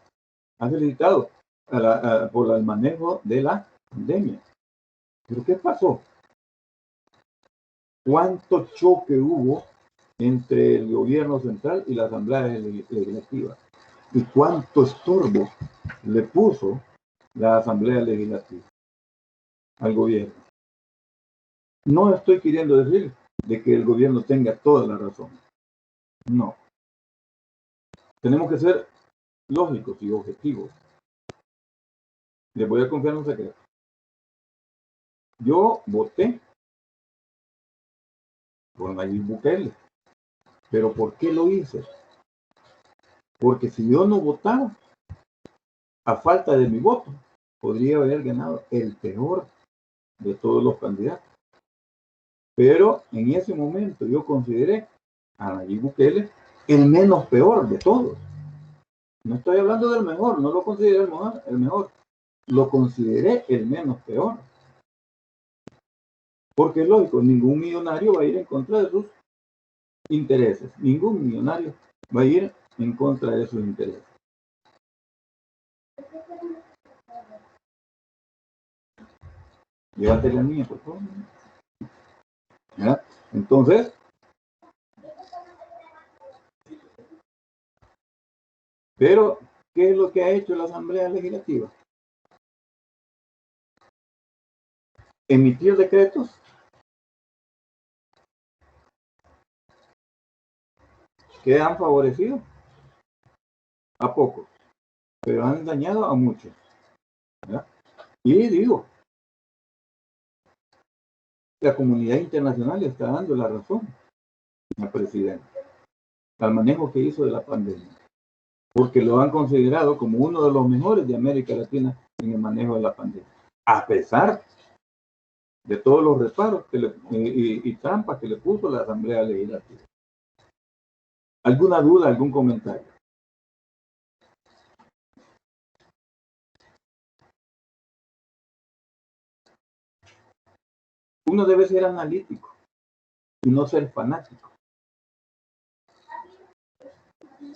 [SPEAKER 1] Ha felicitado por el manejo de la pandemia. ¿Pero qué pasó? cuánto choque hubo entre el gobierno central y la Asamblea Legislativa y cuánto estorbo le puso la Asamblea Legislativa al gobierno. No estoy queriendo decir de que el gobierno tenga toda la razón. No. Tenemos que ser lógicos y objetivos. Les voy a confiar un secreto. Yo voté por Nayib Bukele. ¿Pero por qué lo hice? Porque si yo no votaba, a falta de mi voto, podría haber ganado el peor de todos los candidatos. Pero en ese momento yo consideré a Nayib Bukele el menos peor de todos. No estoy hablando del mejor, no lo consideré el mejor. Lo consideré el menos peor. Porque es lógico, ningún millonario va a ir en contra de sus intereses. Ningún millonario va a ir en contra de sus intereses. Llévate la mía, por favor. ¿Ya? Entonces, pero, ¿qué es lo que ha hecho la Asamblea Legislativa? Emitir decretos que han favorecido a pocos, pero han dañado a muchos. ¿Ya? Y digo, la comunidad internacional está dando la razón al presidente, al manejo que hizo de la pandemia, porque lo han considerado como uno de los mejores de América Latina en el manejo de la pandemia, a pesar de todos los reparos y trampas que le puso la Asamblea Legislativa. ¿Alguna duda, algún comentario? Uno debe ser analítico y no ser fanático.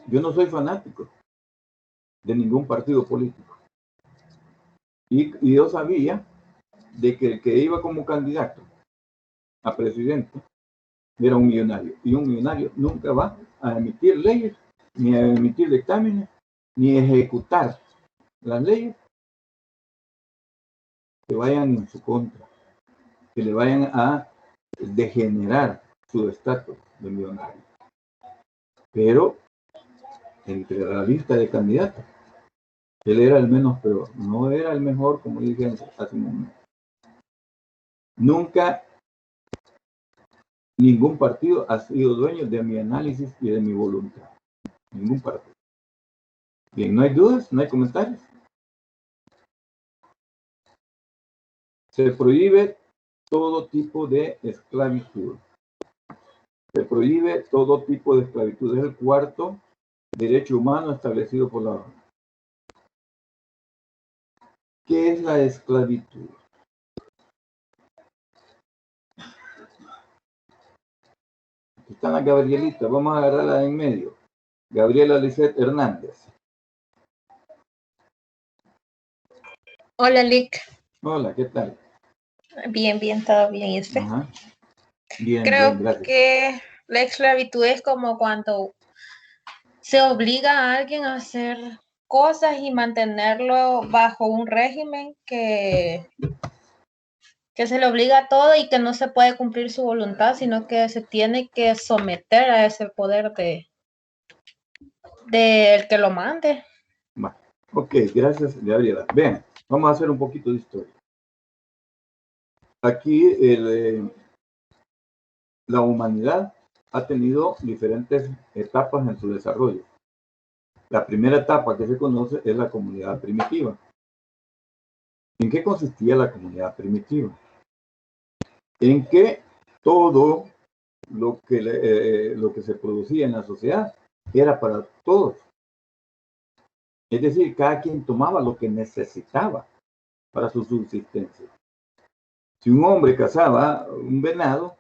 [SPEAKER 1] Yo no soy fanático de ningún partido político. Y yo sabía de que el que iba como candidato a presidente era un millonario. Y un millonario nunca va a emitir leyes, ni a emitir dictámenes, ni a ejecutar las leyes que vayan en su contra, que le vayan a degenerar su estatus de millonario. Pero entre la lista de candidatos, él era el menos peor, no era el mejor, como dije hace un momento. Nunca ningún partido ha sido dueño de mi análisis y de mi voluntad. Ningún partido. Bien, no hay dudas, no hay comentarios. Se prohíbe todo tipo de esclavitud. Se prohíbe todo tipo de esclavitud. Es el cuarto derecho humano establecido por la ONU. ¿Qué es la esclavitud? Aquí está la Gabrielita, vamos a agarrarla de en medio. Gabriela Lisette Hernández.
[SPEAKER 8] Hola, Lick.
[SPEAKER 1] Hola, ¿qué tal?
[SPEAKER 8] Bien, bien, todo bien. ¿Y usted?
[SPEAKER 1] Ajá. Bien,
[SPEAKER 8] Creo
[SPEAKER 1] bien, gracias.
[SPEAKER 8] que la esclavitud es como cuando se obliga a alguien a hacer cosas y mantenerlo bajo un régimen que se le obliga a todo y que no se puede cumplir su voluntad, sino que se tiene que someter a ese poder del que lo mande.
[SPEAKER 1] Bueno, ok, gracias, Gabriela. Vean, vamos a hacer un poquito de historia. Aquí la humanidad ha tenido diferentes etapas en su desarrollo. La primera etapa que se conoce es la comunidad primitiva. ¿En qué consistía la comunidad primitiva? En que todo lo que se producía en la sociedad era para todos. Es decir, cada quien tomaba lo que necesitaba para su subsistencia. Si un hombre cazaba un venado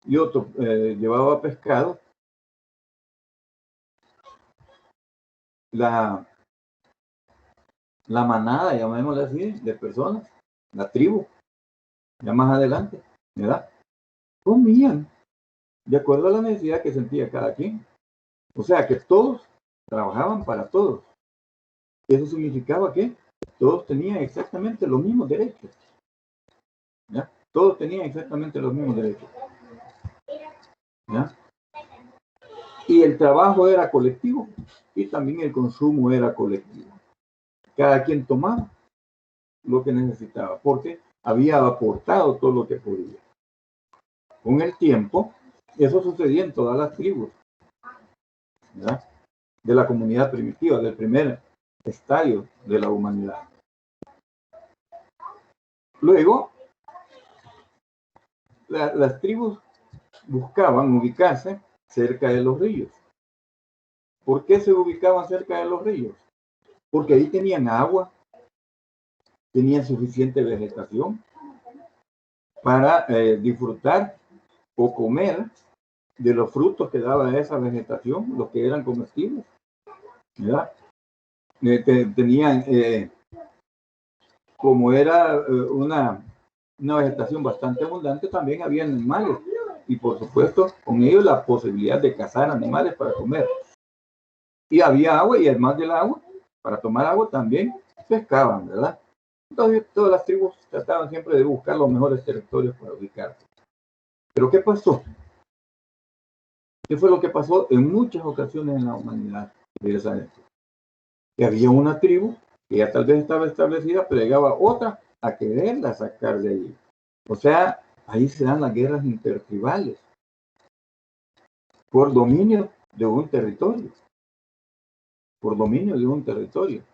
[SPEAKER 1] y otro llevaba pescado, la manada, llamémosla así, de personas, la tribu, ya más adelante, ¿verdad? comían de acuerdo a la necesidad que sentía cada quien. O sea que todos trabajaban para todos. Eso significaba que todos tenían exactamente los mismos derechos. ¿Ya? Todos tenían exactamente los mismos derechos. ¿Ya? Y el trabajo era colectivo y también el consumo era colectivo. Cada quien tomaba lo que necesitaba porque había aportado todo lo que podía. Con el tiempo, eso sucedía en todas las tribus, ¿verdad? De la comunidad primitiva, del primer estadio de la humanidad. Luego, las tribus buscaban ubicarse cerca de los ríos. ¿Por qué se ubicaban cerca de los ríos? Porque ahí tenían agua, tenían suficiente vegetación para disfrutar o comer de los frutos que daba esa vegetación, los que eran comestibles, ¿verdad? Tenían, como era una vegetación bastante abundante, también había animales y por supuesto con ellos la posibilidad de cazar animales para comer. Y había agua y además del agua, para tomar agua también pescaban, ¿verdad? Entonces todas las tribus trataban siempre de buscar los mejores territorios para ubicarse. Pero ¿qué pasó? ¿Qué fue lo que pasó en muchas ocasiones en la humanidad de esa época? Que había una tribu que ya tal vez estaba establecida, pero llegaba otra a quererla sacar de allí. O sea, ahí se dan las guerras intertribales por dominio de un territorio. Por dominio de un territorio.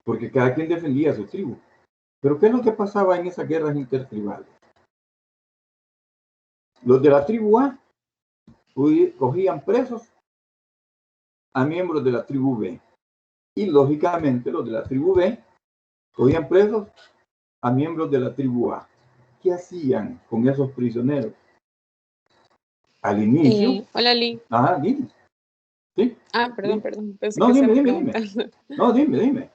[SPEAKER 1] Porque cada quien defendía a su tribu. Pero ¿qué es lo que pasaba en esas guerras intertribales? Los de la tribu A cogían presos a miembros de la tribu B. Y lógicamente los de la tribu B cogían presos a miembros de la tribu A. ¿Qué hacían con esos prisioneros? Al inicio...
[SPEAKER 9] Hola, Lee.
[SPEAKER 1] Ajá, dime. ¿Sí?
[SPEAKER 9] Perdón. Pensé
[SPEAKER 1] No,
[SPEAKER 9] que
[SPEAKER 1] dime.
[SPEAKER 9] preguntando.
[SPEAKER 1] No, dime.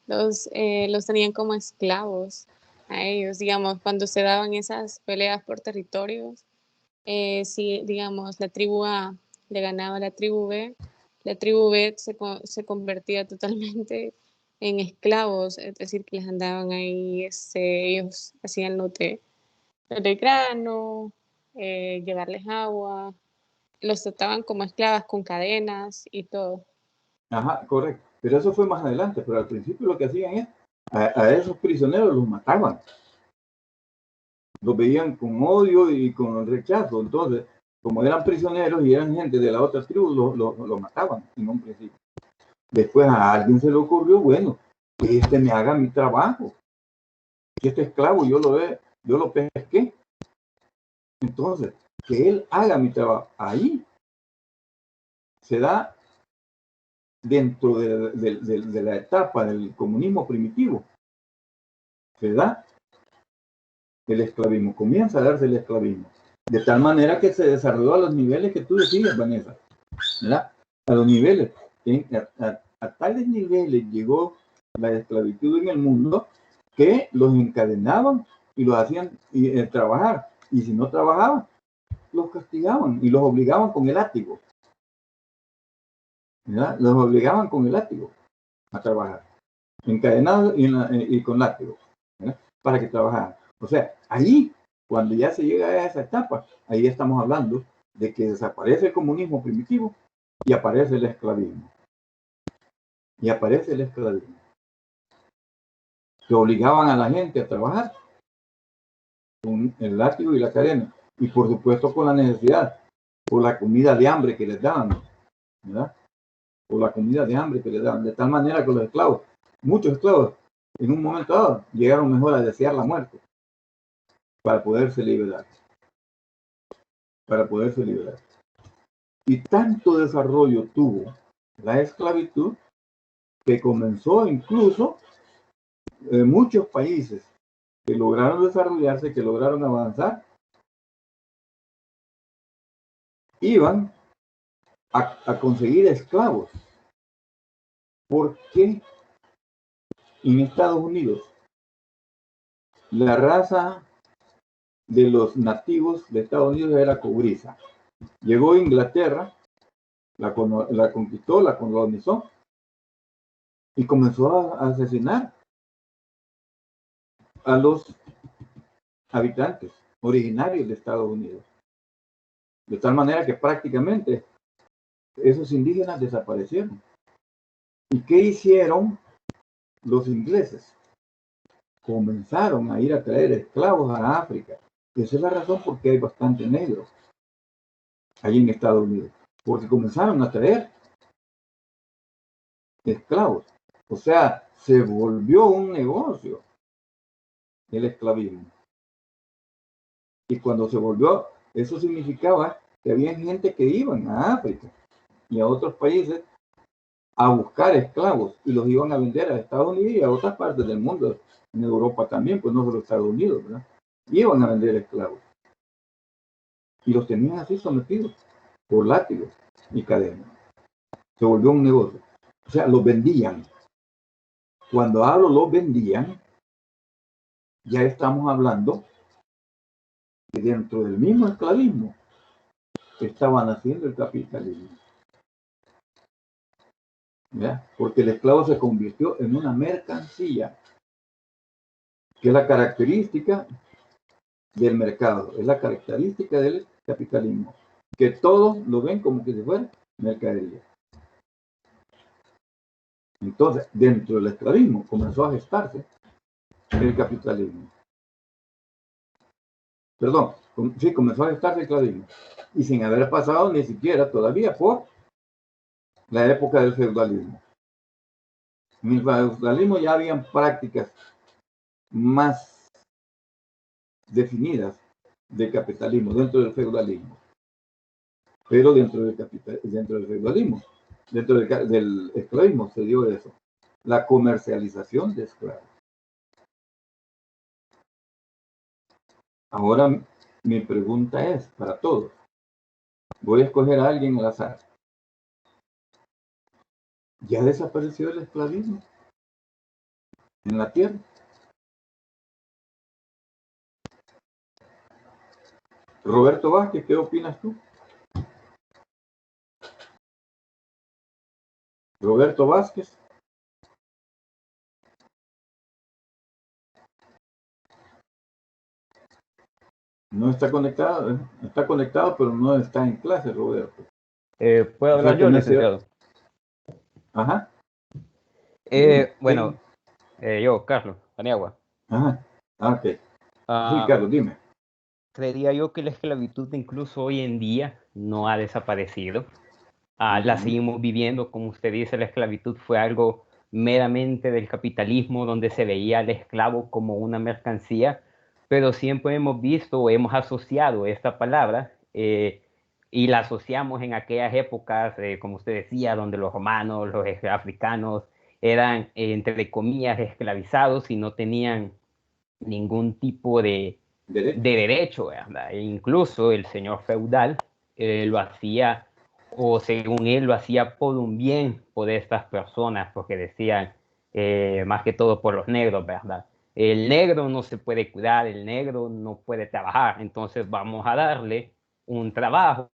[SPEAKER 9] Los tenían como esclavos a ellos, digamos, cuando se daban esas peleas por territorios. Si, digamos, la tribu A le ganaba a la tribu B se convertía totalmente en esclavos, es decir, que les andaban ahí, ellos hacían lo de grano, llevarles agua, los trataban como esclavas con cadenas y todo.
[SPEAKER 1] Ajá, correcto. Pero eso fue más adelante, pero al principio lo que hacían es, a esos prisioneros los mataban. Los veían con odio y con rechazo. Entonces, como eran prisioneros y eran gente de la otra tribu, los mataban en un principio. Después a alguien se le ocurrió, bueno, que este me haga mi trabajo. Que este esclavo yo lo pesqué. Entonces, que él haga mi trabajo. Ahí se da dentro de la etapa del comunismo primitivo. Se da el esclavismo. Comienza a darse el esclavismo. De tal manera que se desarrolló a los niveles que tú decías, Vanessa. ¿Verdad? A los niveles. A tales niveles llegó la esclavitud en el mundo que los encadenaban y los hacían trabajar. Y si no trabajaban, los castigaban y los obligaban con el látigo. ¿Verdad? Los obligaban con el látigo a trabajar. Encadenados y con látigo. ¿Verdad? Para que trabajaran. O sea, ahí, cuando ya se llega a esa etapa, ahí estamos hablando de que desaparece el comunismo primitivo y aparece el esclavismo. Que obligaban a la gente a trabajar con el látigo y la cadena. Y por supuesto con la necesidad, por la comida de hambre que les daban, ¿verdad? Por la comida de hambre que les daban. De tal manera que los esclavos, muchos esclavos, en un momento dado, llegaron mejor a desear la muerte para poderse liberar. Y tanto desarrollo tuvo la esclavitud que comenzó incluso en muchos países que lograron desarrollarse, que lograron avanzar, iban a conseguir esclavos. ¿Por qué en Estados Unidos La raza de los nativos de Estados Unidos era cobriza. Llegó a Inglaterra, la conquistó, la colonizó y comenzó a asesinar a los habitantes originarios de Estados Unidos. De tal manera que prácticamente esos indígenas desaparecieron. ¿Y qué hicieron los ingleses? Comenzaron a ir a traer esclavos a África. Esa es la razón por qué hay bastante negros allí en Estados Unidos. Porque comenzaron a traer esclavos. O sea, se volvió un negocio el esclavismo. Y cuando se volvió, eso significaba que había gente que iban a África y a otros países a buscar esclavos y los iban a vender a Estados Unidos y a otras partes del mundo, en Europa también, pues no solo Estados Unidos, ¿verdad? Iban a vender esclavos y los tenían así sometidos por látigos y cadenas. Se volvió un negocio. O sea, los vendían. Cuando hablo los vendían, ya estamos hablando que dentro del mismo esclavismo estaban haciendo el capitalismo. ¿Ya? Porque el esclavo se convirtió en una mercancía, que es la característica del mercado, es la característica del capitalismo, que todos lo ven como que si fuera mercadería. Entonces, dentro del esclavismo comenzó a gestarse el capitalismo. Perdón, sí, comenzó a gestarse el esclavismo. Y sin haber pasado ni siquiera todavía por la época del feudalismo. En el feudalismo ya habían prácticas más definidas de capitalismo dentro del feudalismo. Pero dentro del feudalismo, dentro del esclavismo se dio eso, la comercialización de esclavos. Ahora mi pregunta es para todos. Voy a escoger a alguien al azar. ¿Ya desapareció el esclavismo en la tierra? Roberto Vázquez, ¿qué opinas tú? Roberto Vázquez. No está conectado, pero no está en clase, Roberto.
[SPEAKER 2] ¿Puedo hablar yo, licenciado?
[SPEAKER 1] Ajá.
[SPEAKER 2] Bueno, yo, Carlos Paniagua.
[SPEAKER 1] Ajá. Ok. Sí, Carlos, dime.
[SPEAKER 2] Creería yo que la esclavitud incluso hoy en día no ha desaparecido. La seguimos viviendo, como usted dice, la esclavitud fue algo meramente del capitalismo, donde se veía al esclavo como una mercancía, pero siempre hemos visto o hemos asociado esta palabra y la asociamos en aquellas épocas, como usted decía, donde los romanos, los africanos eran, entre comillas, esclavizados y no tenían ningún tipo de derecho, ¿verdad? E incluso el señor feudal lo hacía, o según él lo hacía por un bien por estas personas, porque decían, más que todo por los negros, ¿verdad? El negro no se puede cuidar, el negro no puede trabajar, entonces vamos a darle un trabajo,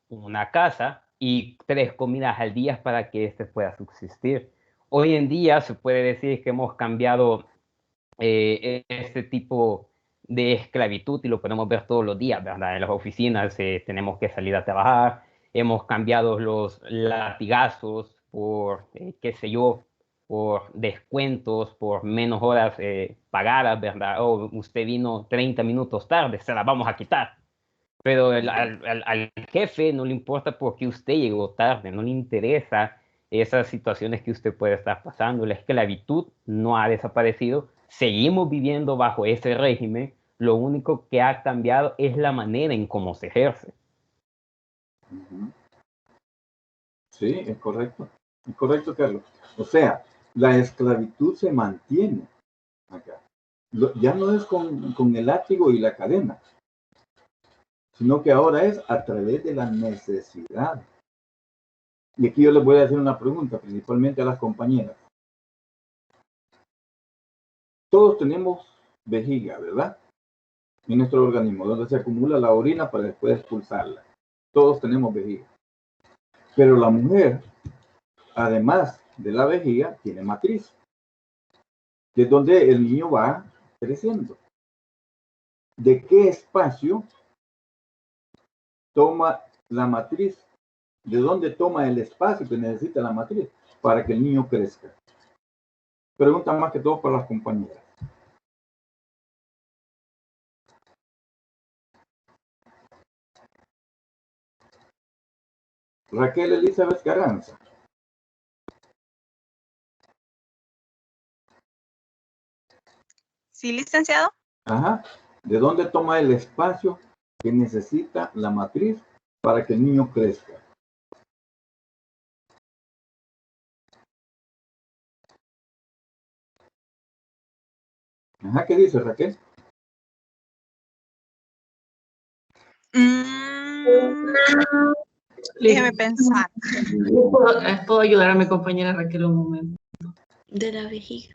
[SPEAKER 2] una casa y 3 comidas al día para que éste pueda subsistir. Hoy en día se puede decir que hemos cambiado este tipo de esclavitud y lo podemos ver todos los días, ¿verdad? En las oficinas tenemos que salir a trabajar, hemos cambiado los latigazos por, qué sé yo, por descuentos, por menos horas pagadas, ¿verdad? O usted vino 30 minutos tarde, se las vamos a quitar. Pero al jefe no le importa por qué usted llegó tarde, no le interesa esas situaciones que usted puede estar pasando. La esclavitud no ha desaparecido, seguimos viviendo bajo ese régimen, lo único que ha cambiado es la manera en cómo se ejerce.
[SPEAKER 1] Sí, es correcto, Carlos. O sea, la esclavitud se mantiene acá. Ya no es con el látigo y la cadena, sino que ahora es a través de la necesidad. Y aquí yo les voy a hacer una pregunta, principalmente a las compañeras. Todos tenemos vejiga, ¿verdad? En nuestro organismo, donde se acumula la orina para después expulsarla. Todos tenemos vejiga. Pero la mujer, además de la vejiga, tiene matriz, que es donde el niño va creciendo. ¿De qué espacio toma la matriz? ¿De dónde toma el espacio que necesita la matriz para que el niño crezca? Pregunta más que todo para las compañeras. Raquel Elizabeth Carranza.
[SPEAKER 10] Sí, licenciado.
[SPEAKER 1] Ajá. ¿De dónde toma el espacio que necesita la matriz para que el niño crezca? Ajá, ¿qué dice Raquel?
[SPEAKER 10] Déjeme pensar.
[SPEAKER 11] ¿Puedo ayudar a mi compañera Raquel un momento?
[SPEAKER 4] De la vejiga.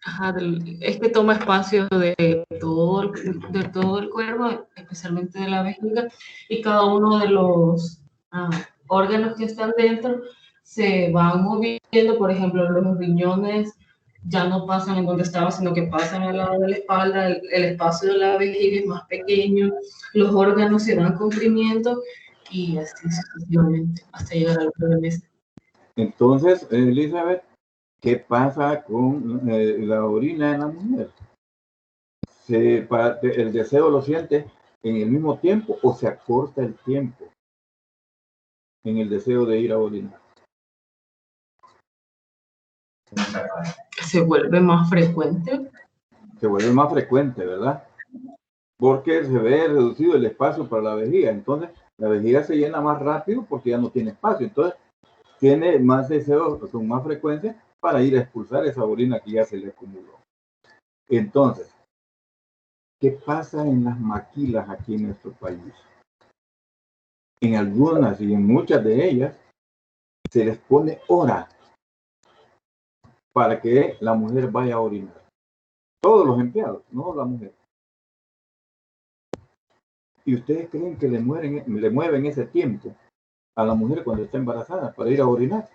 [SPEAKER 11] Ajá, es que toma espacio de todo el cuerpo, especialmente de la vejiga, y cada uno de los órganos que están dentro se van moviendo. Por ejemplo, los riñones ya no pasan en donde estaba, sino que pasan al lado de la espalda, el espacio de la vejiga es más pequeño, los órganos se van comprimiendo y así sucesivamente hasta llegar al bebé.
[SPEAKER 1] Entonces, Elizabeth, ¿qué pasa con la orina en la mujer? ¿El deseo lo siente en el mismo tiempo o se acorta el tiempo en el deseo de ir a orinar?
[SPEAKER 11] Se vuelve más frecuente.
[SPEAKER 1] Se vuelve más frecuente, ¿verdad? Porque se ve reducido el espacio para la vejiga. Entonces, la vejiga se llena más rápido porque ya no tiene espacio. Entonces, tiene más deseo con más frecuencia para ir a expulsar esa orina que ya se le acumuló. Entonces, ¿qué pasa en las maquilas aquí en nuestro país? En algunas y en muchas de ellas se les pone hora para que la mujer vaya a orinar. Todos los empleados, no la mujer. ¿Y ustedes creen que le mueven ese tiempo a la mujer cuando está embarazada para ir a orinar?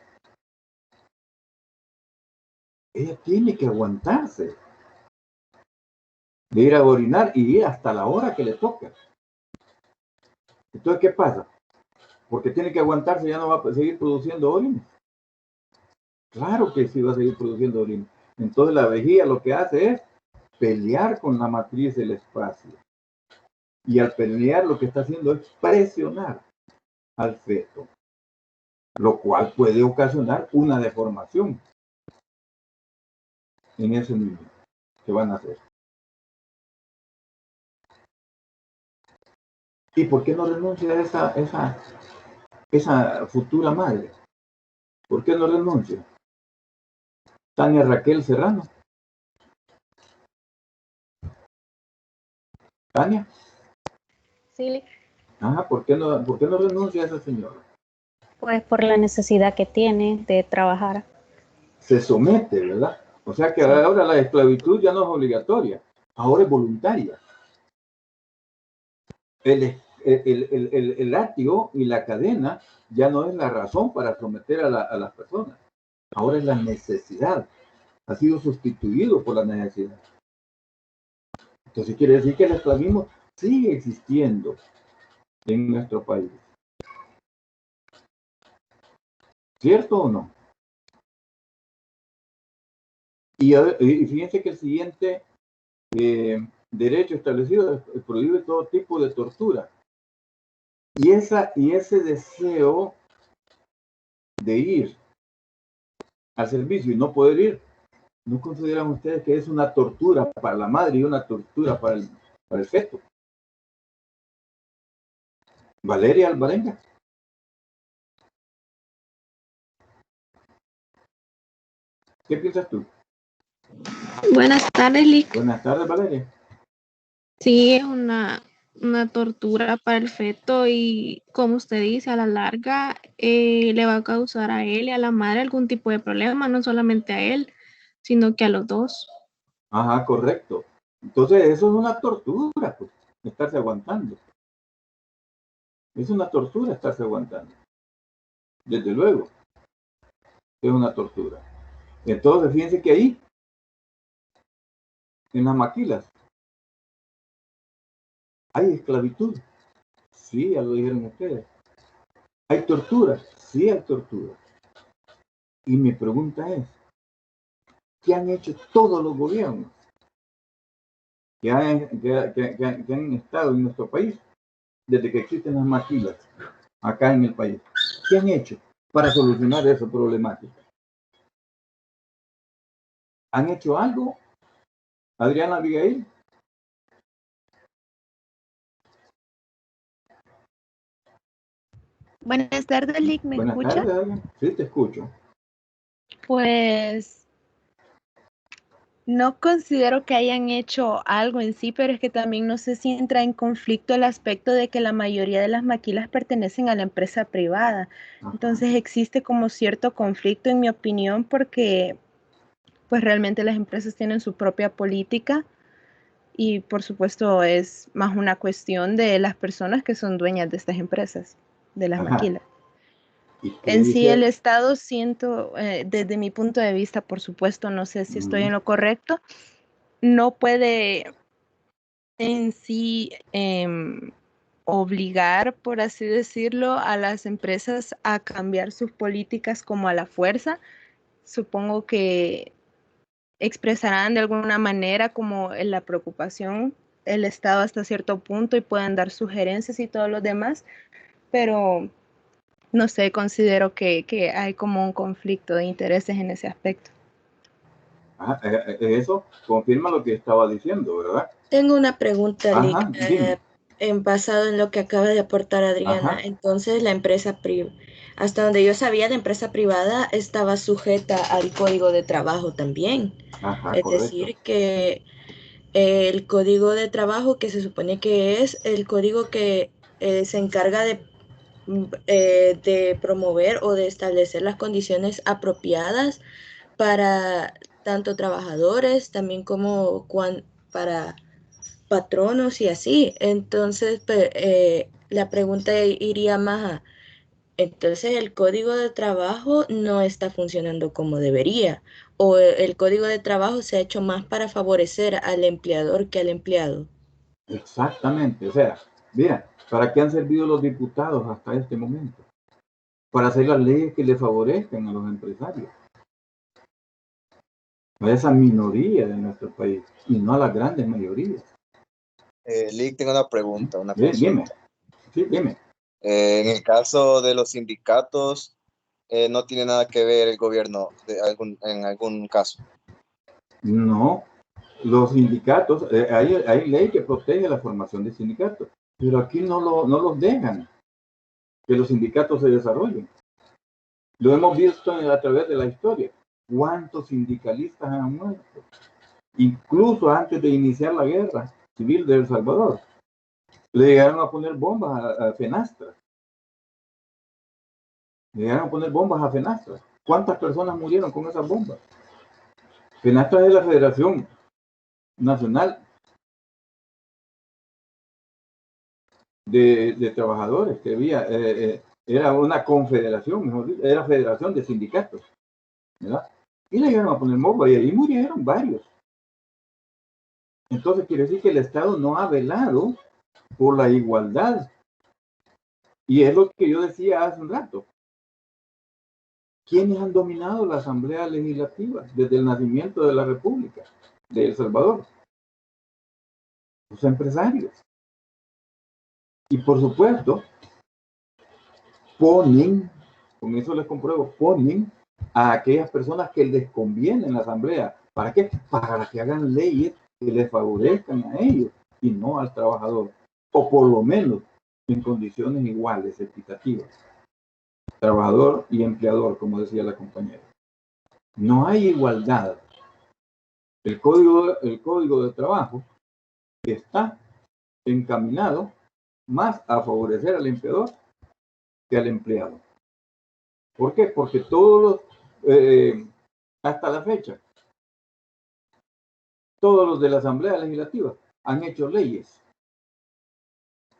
[SPEAKER 1] Ella tiene que aguantarse de ir a orinar y ir hasta la hora que le toca. Entonces, ¿qué pasa? Porque tiene que aguantarse, ya no va a seguir produciendo orina. Claro que sí va a seguir produciendo orina. Entonces la vejiga lo que hace es pelear con la matriz del espacio. Y al pelear lo que está haciendo es presionar al feto, lo cual puede ocasionar una deformación en ese niño que van a hacer. ¿Y por qué no renuncia a esa futura madre? ¿Por qué no renuncia? Tania Raquel Serrano. Tania.
[SPEAKER 12] Sí.
[SPEAKER 1] Ajá, ¿por qué no renuncia a esa señora?
[SPEAKER 12] Pues por la necesidad que tiene de trabajar.
[SPEAKER 1] Se somete, ¿verdad? O sea que sí. Ahora la esclavitud ya no es obligatoria, ahora es voluntaria. El látigo y la cadena ya no es la razón para someter a las personas. Ahora es la necesidad. Ha sido sustituido por la necesidad. Entonces quiere decir que el esclavismo sigue existiendo en nuestro país. ¿Cierto o no? Y fíjense que el siguiente derecho establecido prohíbe todo tipo de tortura. Y ese deseo de ir al servicio y no poder ir, ¿no consideran ustedes que es una tortura para la madre y una tortura para el feto? Valeria Alvarenga. ¿Qué piensas tú?
[SPEAKER 6] Buenas tardes, Lick.
[SPEAKER 1] Buenas tardes, Valeria.
[SPEAKER 6] Sí, es una tortura para el feto y, como usted dice, a la larga le va a causar a él y a la madre algún tipo de problema, no solamente a él, sino que a los dos.
[SPEAKER 1] Ajá, correcto. Entonces eso es una tortura, pues, estarse aguantando. Es una tortura estarse aguantando. Desde luego, es una tortura. Entonces, fíjense que ahí, en las maquilas, hay esclavitud. Sí, ya lo dijeron ustedes. ¿Hay tortura? Sí, hay tortura. Y mi pregunta es, ¿qué han hecho todos los gobiernos que han estado en nuestro país desde que existen las maquilas acá en el país? ¿Qué han hecho para solucionar esa problemática? ¿Han hecho algo? Adriana Abigail.
[SPEAKER 7] Buenas tardes, Lick, ¿me
[SPEAKER 1] Buenas
[SPEAKER 7] escucha?
[SPEAKER 1] tardes, Adriana. Sí, te escucho.
[SPEAKER 7] Pues no considero que hayan hecho algo en sí, pero es que también no sé si entra en conflicto el aspecto de que la mayoría de las maquilas pertenecen a la empresa privada. Entonces existe como cierto conflicto, en mi opinión, porque pues realmente las empresas tienen su propia política y por supuesto es más una cuestión de las personas que son dueñas de estas empresas, de las maquilas. En sí, el Estado, siento, desde mi punto de vista, por supuesto, no sé si estoy en lo correcto, no puede en sí obligar, por así decirlo, a las empresas a cambiar sus políticas como a la fuerza. Supongo que expresarán de alguna manera como la preocupación el Estado hasta cierto punto y pueden dar sugerencias y todo lo demás, pero no sé, considero que hay como un conflicto de intereses en ese aspecto.
[SPEAKER 1] Eso confirma lo que estaba diciendo, ¿verdad?
[SPEAKER 4] Tengo una pregunta, Lick,
[SPEAKER 1] Dime.
[SPEAKER 4] basado en lo que acaba de aportar Adriana.
[SPEAKER 1] Ajá.
[SPEAKER 4] Entonces, la empresa hasta donde yo sabía, la empresa privada estaba sujeta al código de trabajo también.
[SPEAKER 1] Ajá,
[SPEAKER 4] Es
[SPEAKER 1] correcto.
[SPEAKER 4] decir, que el código de trabajo, que se supone que es el código que se encarga de promover o de establecer las condiciones apropiadas para tanto trabajadores, también como para patronos y así. Entonces, la pregunta iría más a, entonces el código de trabajo no está funcionando como debería, o el código de trabajo se ha hecho más para favorecer al empleador que al empleado.
[SPEAKER 1] Exactamente, o sea, mira, ¿para qué han servido los diputados hasta este momento? Para hacer las leyes que le favorezcan a los empresarios, a esa minoría de nuestro país y no a las grandes mayorías.
[SPEAKER 5] Lick, tengo una pregunta, una
[SPEAKER 1] Dime.
[SPEAKER 5] consulta.
[SPEAKER 1] Sí, dime.
[SPEAKER 5] En el caso de los sindicatos, no tiene nada que ver el gobierno en algún caso.
[SPEAKER 1] No, los sindicatos, hay ley que protege la formación de sindicatos, pero aquí no los dejan que los sindicatos se desarrollen. Lo hemos visto a través de la historia. ¿Cuántos sindicalistas han muerto? Incluso antes de iniciar la guerra civil de El Salvador, le llegaron a poner bombas a Fenastra. Le llegaron a poner bombas a Fenastra. ¿Cuántas personas murieron con esas bombas? Fenastra es la Federación Nacional de Trabajadores, que había, era una confederación, mejor dicho, era federación de sindicatos, ¿verdad? Y le llegaron a poner bombas y ahí murieron varios. Entonces quiere decir que el Estado no ha velado por la igualdad. Y es lo que yo decía hace un rato. ¿Quiénes han dominado la Asamblea Legislativa desde el nacimiento de la República de El Salvador? Los empresarios. Y por supuesto, ponen, con eso les compruebo, ponen a aquellas personas que les conviene en la Asamblea. ¿Para qué? Para que hagan leyes que les favorezcan a ellos y no al trabajador. O por lo menos en condiciones iguales, equitativas. Trabajador y empleador, como decía la compañera. No hay igualdad. El código de trabajo está encaminado más a favorecer al empleador que al empleado. ¿Por qué? Porque todos hasta la fecha, todos los de la Asamblea Legislativa han hecho leyes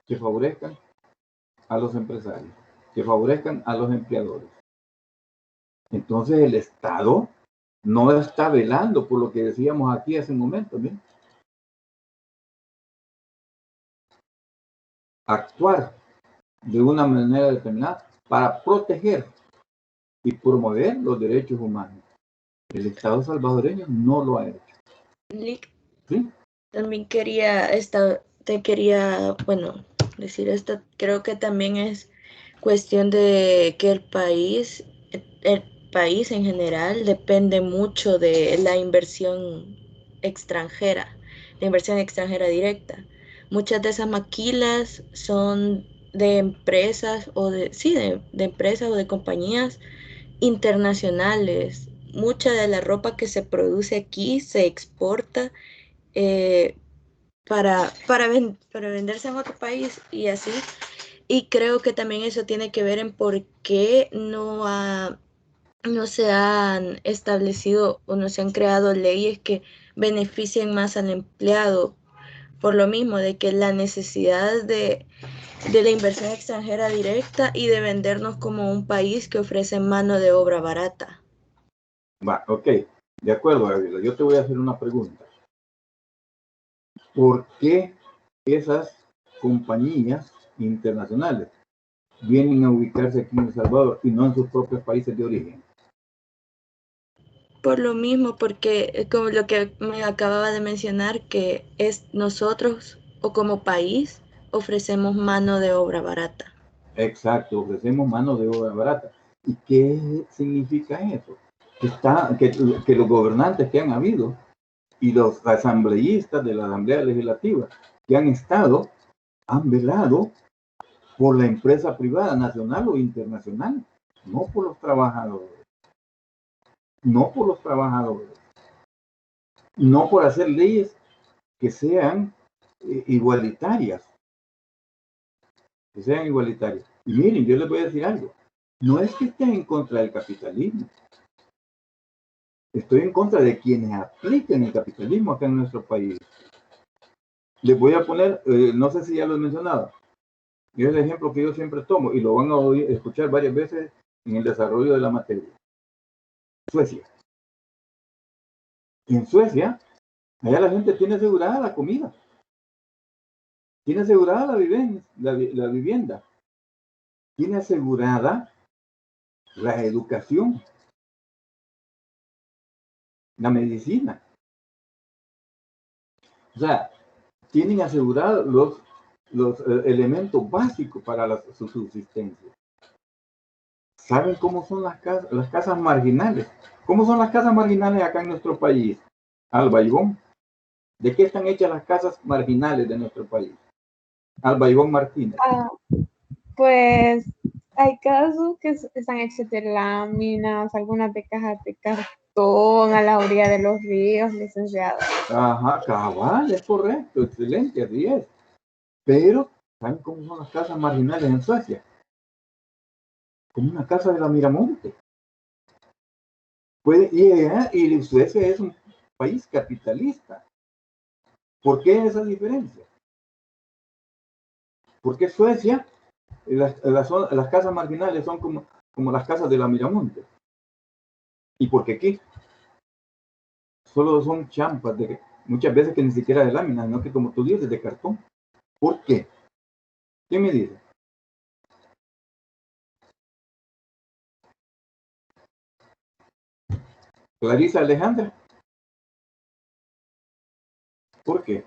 [SPEAKER 1] que favorezcan a los empresarios, que favorezcan a los empleadores. Entonces el Estado no está velando por lo que decíamos aquí hace un momento, ¿bien? Actuar de una manera determinada para proteger y promover los derechos humanos. El Estado salvadoreño no lo ha hecho.
[SPEAKER 4] Lick,
[SPEAKER 1] ¿Sí?
[SPEAKER 4] también quería, bueno, decir esto, creo que también es cuestión de que el país en general depende mucho de la inversión extranjera directa. Muchas de esas maquilas son de empresas de empresas o de compañías internacionales. Mucha de la ropa que se produce aquí se exporta para venderse en otro país y así. Y creo que también eso tiene que ver en por qué no se han establecido o no se han creado leyes que beneficien más al empleado, por lo mismo de que la necesidad de la inversión extranjera directa y de vendernos como un país que ofrece mano de obra barata.
[SPEAKER 1] Va, ok, de acuerdo, Gabriela. Yo te voy a hacer una pregunta. ¿Por qué esas compañías internacionales vienen a ubicarse aquí en El Salvador y no en sus propios países de origen?
[SPEAKER 4] Por lo mismo, porque como lo que me acababa de mencionar, que es nosotros o como país ofrecemos mano de obra barata.
[SPEAKER 1] Exacto, ofrecemos mano de obra barata. ¿Y qué significa eso? Que los gobernantes que han habido y los asambleístas de la Asamblea Legislativa que han estado, han velado por la empresa privada, nacional o internacional, no por los trabajadores. No por los trabajadores. No por hacer leyes que sean igualitarias. Que sean igualitarias. Y miren, yo les voy a decir algo. No es que esté en contra del capitalismo. Estoy en contra de quienes apliquen el capitalismo acá en nuestro país. Les voy a poner, no sé si ya lo he mencionado, y es el ejemplo que yo siempre tomo y lo van a escuchar varias veces en el desarrollo de la materia. Suecia. En Suecia, allá la gente tiene asegurada la comida, tiene asegurada la vivienda, tiene asegurada la educación, la medicina. O sea, tienen asegurados los elementos básicos para su subsistencia. ¿Saben cómo son las casas marginales? ¿Cómo son las casas marginales acá en nuestro país? Alba Ivonne, ¿de qué están hechas las casas marginales de nuestro país? Alba Ivonne Martínez.
[SPEAKER 10] Pues hay casos que están hechos de láminas, algunas de cajas de cartón a la orilla de los ríos, licenciado.
[SPEAKER 1] Ajá, cabal, es correcto, excelente, así es. Pero, ¿saben cómo son las casas marginales en Suecia? Como una casa de la Miramonte. Y Suecia es un país capitalista. ¿Por qué esa diferencia? Porque Suecia, las casas marginales son como las casas de la Miramonte. ¿Y por qué aquí? Solo son champas, muchas veces que ni siquiera de lámina, sino que como tú dices, de cartón. ¿Por qué? ¿Quién me dice? Clarisa Alejandra. ¿Por qué?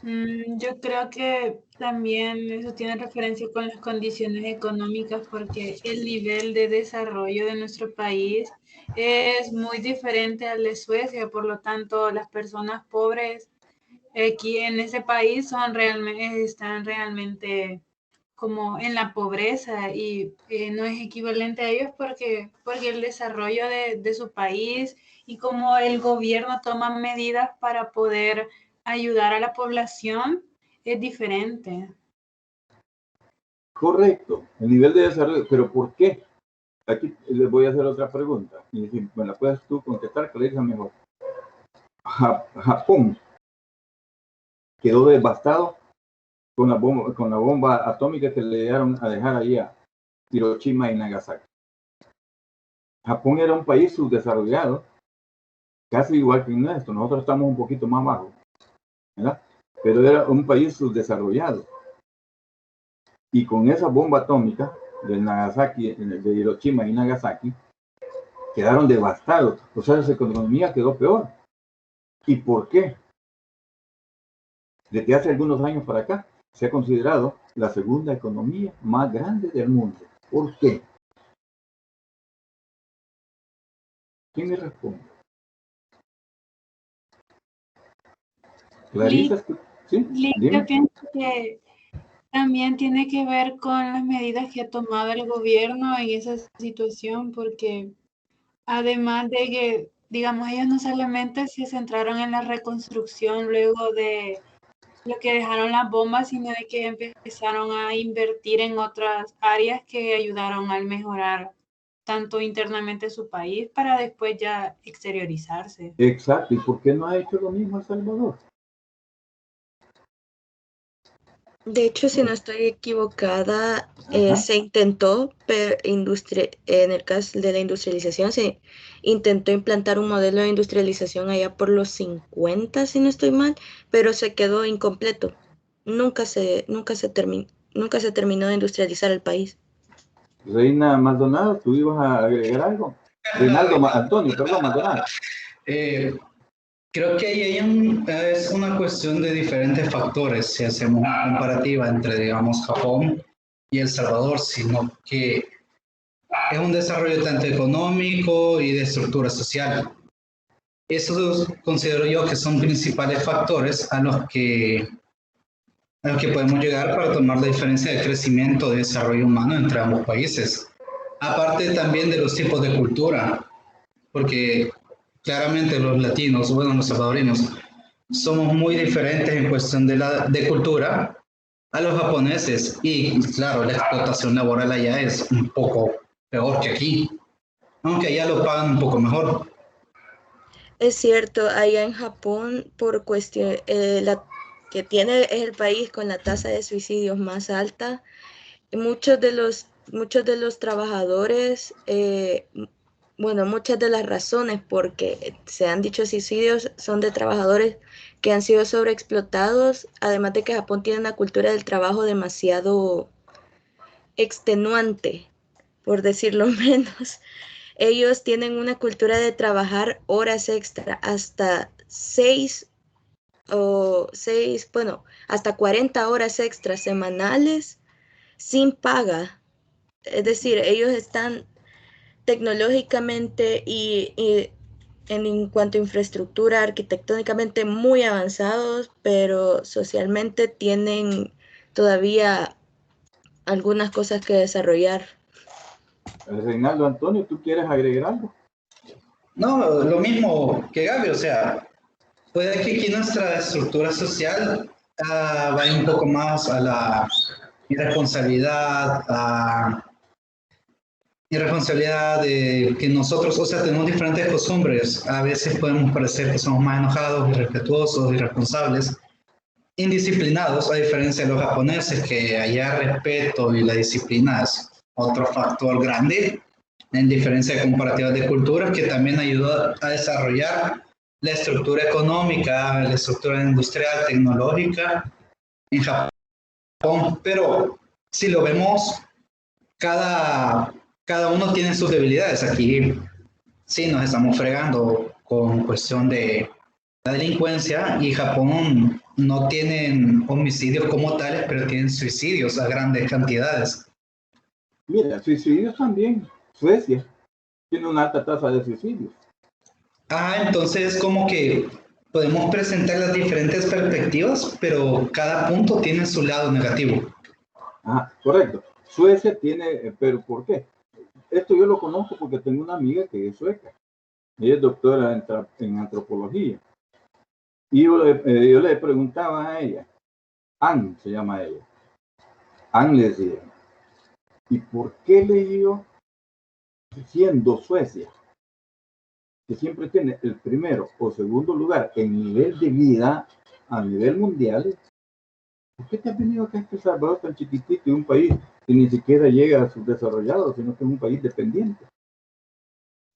[SPEAKER 13] Yo creo que también eso tiene referencia con las condiciones económicas porque el nivel de desarrollo de nuestro país es muy diferente al de Suecia, por lo tanto las personas pobres aquí en ese país están realmente como en la pobreza y no es equivalente a ellos porque el desarrollo de su país y como el gobierno toma medidas para poder ayudar a la población es diferente.
[SPEAKER 1] Correcto, el nivel de desarrollo, pero ¿por qué? Aquí les voy a hacer otra pregunta y si me la puedes tú contestar, Clarisa, mejor. Japón quedó devastado con la bomba atómica que le dieron a dejar ahí a Hiroshima y Nagasaki. Japón era un país subdesarrollado, casi igual que nuestro. Nosotros estamos un poquito más bajos, ¿verdad? Pero era un país subdesarrollado. Y con esa bomba atómica de Nagasaki, de Hiroshima y Nagasaki, quedaron devastados. O sea, su economía quedó peor. ¿Y por qué? Desde hace algunos años para acá, se ha considerado la segunda economía más grande del mundo. ¿Por qué? ¿Quién me responde? Clarisa, ¿sí?
[SPEAKER 13] Yo pienso que también tiene que ver con las medidas que ha tomado el gobierno en esa situación, porque además de que, digamos, ellos no solamente se centraron en la reconstrucción luego de lo que dejaron las bombas, sino de que empezaron a invertir en otras áreas que ayudaron al mejorar tanto internamente su país para después ya exteriorizarse.
[SPEAKER 1] Exacto. ¿Y por qué no ha hecho lo mismo El Salvador?
[SPEAKER 4] De hecho, si no estoy equivocada, se intentó, pero en el caso de la industrialización, se intentó implantar un modelo de industrialización allá por los 50, si no estoy mal, pero se quedó incompleto. Nunca se terminó de industrializar el país.
[SPEAKER 1] Reina Maldonado, ¿tú ibas a agregar algo? Antonio, perdón, Maldonado.
[SPEAKER 14] Creo que ahí es una cuestión de diferentes factores si hacemos una comparativa entre, digamos, Japón y El Salvador, sino que es un desarrollo tanto económico y de estructura social. Esos considero yo que son principales factores a los que podemos llegar para tomar la diferencia de crecimiento y desarrollo humano entre ambos países. Aparte también de los tipos de cultura, porque claramente los latinos, bueno, los salvadoreños, somos muy diferentes en cuestión de cultura a los japoneses y claro, la explotación laboral allá es un poco peor que aquí, aunque allá lo pagan un poco mejor.
[SPEAKER 4] Es cierto, allá en Japón, por cuestión, que tiene es el país con la tasa de suicidios más alta, muchos de los trabajadores, bueno, muchas de las razones por que se han dicho suicidios son de trabajadores que han sido sobreexplotados, además de que Japón tiene una cultura del trabajo demasiado extenuante, por decirlo menos. Ellos tienen una cultura de trabajar horas extra, hasta 6, bueno, hasta 40 horas extras semanales sin paga. Es decir, ellos están tecnológicamente y en cuanto a infraestructura, arquitectónicamente muy avanzados, pero socialmente tienen todavía algunas cosas que desarrollar.
[SPEAKER 1] Reinaldo, Antonio, ¿tú quieres agregar algo?
[SPEAKER 14] No, lo mismo que Gaby, o sea, puede que aquí nuestra estructura social vaya un poco más a la irresponsabilidad, de que nosotros, o sea, tenemos diferentes costumbres. A veces podemos parecer que somos más enojados, irrespetuosos, irresponsables, indisciplinados, a diferencia de los japoneses, que allá respeto y la disciplina es otro factor grande, en diferencia de comparativas de culturas, que también ayuda a desarrollar la estructura económica, la estructura industrial, tecnológica en Japón. Pero si lo vemos, cada uno tiene sus debilidades. Aquí sí nos estamos fregando con cuestión de la delincuencia, y Japón no tienen homicidios como tales, pero tienen suicidios a grandes cantidades.
[SPEAKER 1] Mira, suicidios también. Suecia tiene una alta tasa de suicidios.
[SPEAKER 14] Entonces como que podemos presentar las diferentes perspectivas, pero cada punto tiene su lado negativo.
[SPEAKER 1] Correcto. Suecia tiene, pero ¿por qué? Esto yo lo conozco porque tengo una amiga que es sueca. Ella es doctora en antropología. Y yo le preguntaba a ella, Ann se llama ella. Ann le decía, ¿y por qué eligió siendo Suecia que siempre tiene el primero o segundo lugar en nivel de vida a nivel mundial, ¿por qué te has venido acá a este Salvador tan chiquitito y un país que ni siquiera llega a sus desarrollados, sino que es un país dependiente?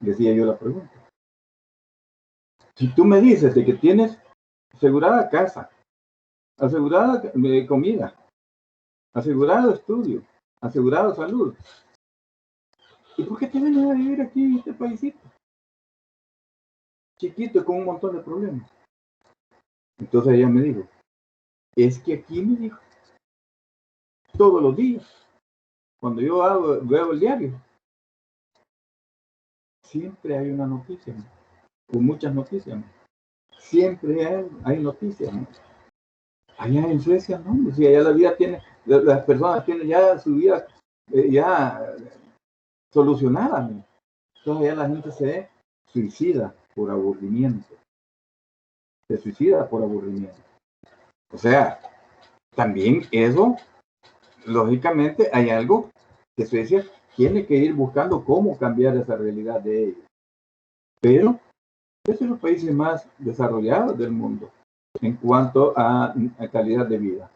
[SPEAKER 1] Decía yo la pregunta. Si tú me dices de que tienes asegurada casa, asegurada comida, asegurado estudio, asegurado salud, ¿y por qué te vienes a vivir aquí en este paísito? Chiquito con un montón de problemas. Entonces ella me dijo, es que aquí, me dijo, todos los días, cuando yo veo el diario, siempre hay una noticia, ¿no? O muchas noticias, ¿no? Siempre hay noticias, ¿no? Allá en Suecia, no, si allá la vida tiene, las personas tienen ya su vida ya solucionada, ¿no? Entonces allá la gente se suicida por aburrimiento. Se suicida por aburrimiento. O sea, también eso, lógicamente, hay algo que Suecia tiene que ir buscando cómo cambiar esa realidad de ellos. Pero es de los países más desarrollados del mundo en cuanto a calidad de vida,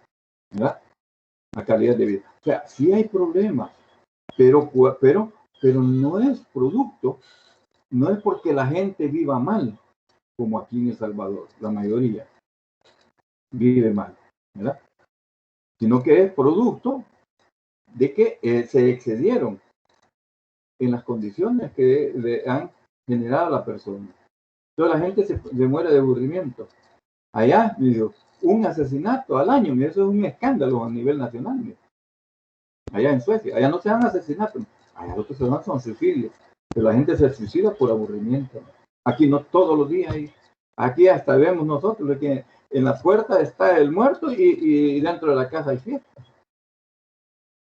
[SPEAKER 1] ¿verdad? A calidad de vida. O sea, sí hay problemas, pero no es producto, no es porque la gente viva mal, como aquí en El Salvador, la mayoría vive mal, ¿verdad? Sino que es producto de que se excedieron en las condiciones que le han generado a la persona. Entonces la gente se muere de aburrimiento. Allá, digo, un asesinato al año, eso es un escándalo a nivel nacional. Mira. Allá en Suecia, allá no se dan asesinatos, allá lo que se dan son suicidios, pero la gente se suicida por aburrimiento. Aquí no todos los días, aquí hasta vemos nosotros que en la puerta está el muerto y dentro de la casa hay fiesta.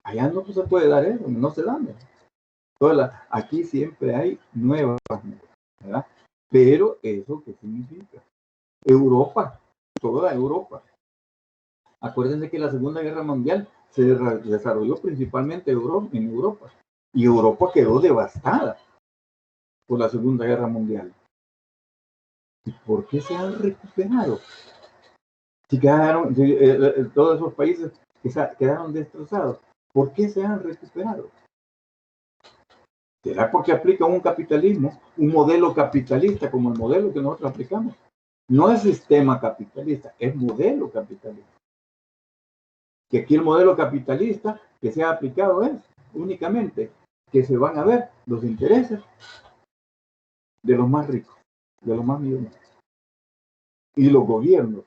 [SPEAKER 1] Allá no se puede dar eso, no se da. Aquí siempre hay nuevas, ¿verdad? Pero ¿eso qué significa? Europa, toda Europa. Acuérdense que la Segunda Guerra Mundial se desarrolló principalmente en Europa. Y Europa quedó devastada por la Segunda Guerra Mundial. ¿Y por qué se han recuperado? Si quedaron, todos esos países que quedaron destrozados, ¿por qué se han recuperado? ¿Será porque aplican un capitalismo, un modelo capitalista como el modelo que nosotros aplicamos? No es sistema capitalista, es modelo capitalista. Que aquí el modelo capitalista que se ha aplicado es únicamente que se van a ver los intereses de los más ricos, de los más millonarios. Y los gobiernos,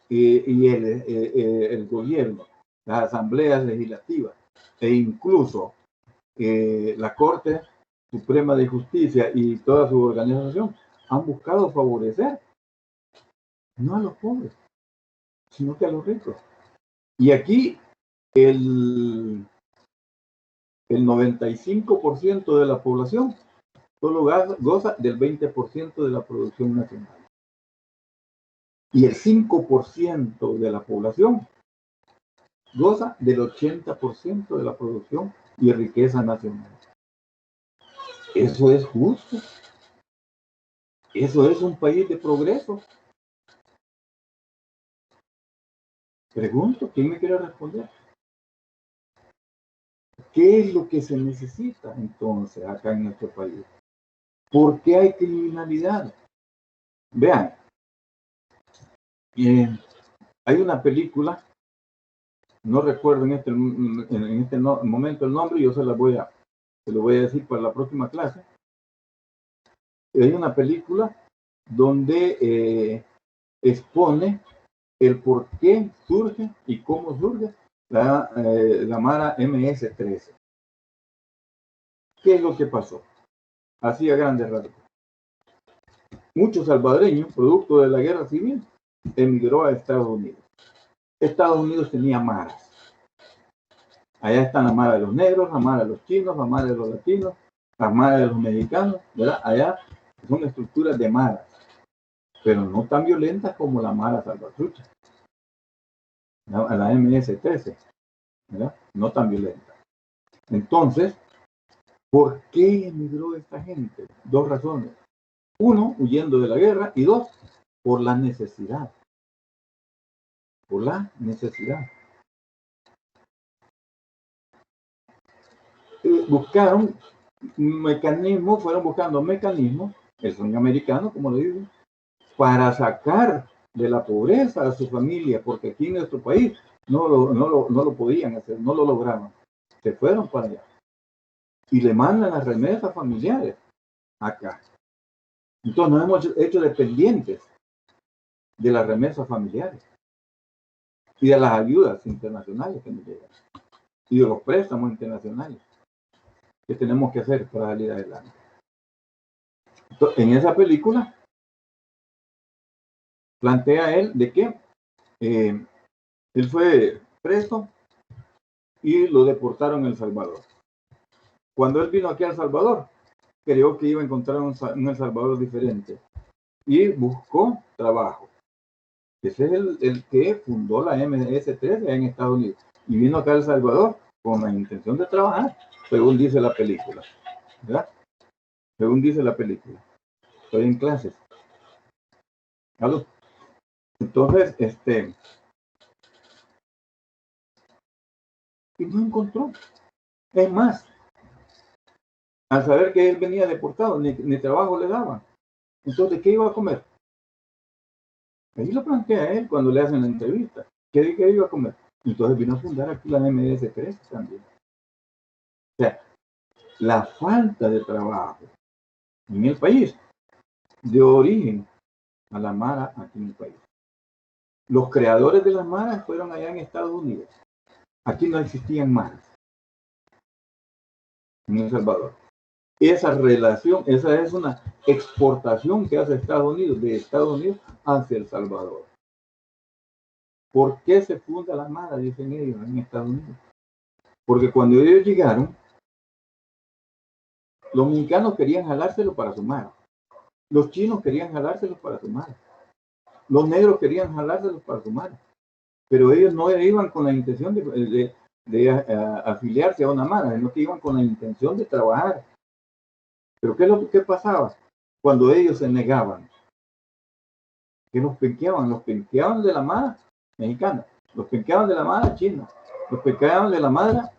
[SPEAKER 1] y el gobierno, las asambleas legislativas e incluso la Corte Suprema de Justicia y toda su organización han buscado favorecer no a los pobres, sino que a los ricos. Y aquí el 95% de la población solo goza del 20% de la producción nacional. Y el 5% de la población goza del 80% de la producción y riqueza nacional. ¿Eso es justo? ¿Eso es un país de progreso? Pregunto, ¿quién me quiere responder? ¿Qué es lo que se necesita entonces acá en nuestro país? ¿Por qué hay criminalidad? Vean, hay una película, no recuerdo en este momento el nombre, yo se lo voy a decir para la próxima clase. Hay una película donde expone el por qué surge y cómo surge la Mara MS-13. ¿Qué es lo que pasó? Así a grandes rasgos. Muchos salvadoreños, producto de la guerra civil, emigró a Estados Unidos. Estados Unidos tenía maras. Allá están la mara de los negros, la mara de los chinos, la mara de los latinos, la mara de los mexicanos, ¿verdad? Allá son estructuras de maras, pero no tan violentas como la mara salvatrucha, la MS-13, ¿verdad? No tan violenta. Entonces, ¿por qué emigró esta gente? Dos razones. Uno, huyendo de la guerra, y dos, por la necesidad. Por la necesidad. Buscaron mecanismos, fueron buscando mecanismos, el sueño americano, como le digo, para sacar de la pobreza a su familia, porque aquí en nuestro país no lo podían hacer, no lo lograban. Se fueron para allá. Y le mandan las remesas familiares acá. Entonces nos hemos hecho dependientes de las remesas familiares y de las ayudas internacionales que nos llegan y de los préstamos internacionales que tenemos que hacer para salir adelante. Entonces, en esa película plantea él de que él fue preso y lo deportaron a El Salvador. Cuando él vino aquí a El Salvador, creyó que iba a encontrar un El Salvador diferente y buscó trabajo. Ese es el que fundó la MS-13 en Estados Unidos y vino acá a El Salvador con la intención de trabajar, según dice la película, ¿verdad? Según dice la película. Estoy en clases. ¿Aló? Entonces, y no encontró. Es más, al saber que él venía deportado, ni trabajo le daban. Entonces, ¿qué iba a comer? Ahí lo plantea él cuando le hacen la entrevista. ¿Qué iba a comer? Entonces vino a fundar aquí la MS-13 también. O sea, la falta de trabajo en el país dio origen a la Mara aquí en el país. Los creadores de las maras fueron allá en Estados Unidos. Aquí no existían maras en El Salvador. Esa relación, esa es una exportación que hace Estados Unidos, de Estados Unidos hacia El Salvador. ¿Por qué se funda la mara? Dicen ellos en Estados Unidos. Porque cuando ellos llegaron, los mexicanos querían jalárselo para su mara. Los chinos querían jalárselo para su mara. Los negros querían jalárselo para su mara. Pero ellos no iban con la intención de afiliarse a una mara, sino que iban con la intención de trabajar. Pero ¿qué es lo que pasaba? Cuando ellos se negaban, que los penqueaban de la mara mexicana, los penqueaban de la mara china, los penqueaban de la mara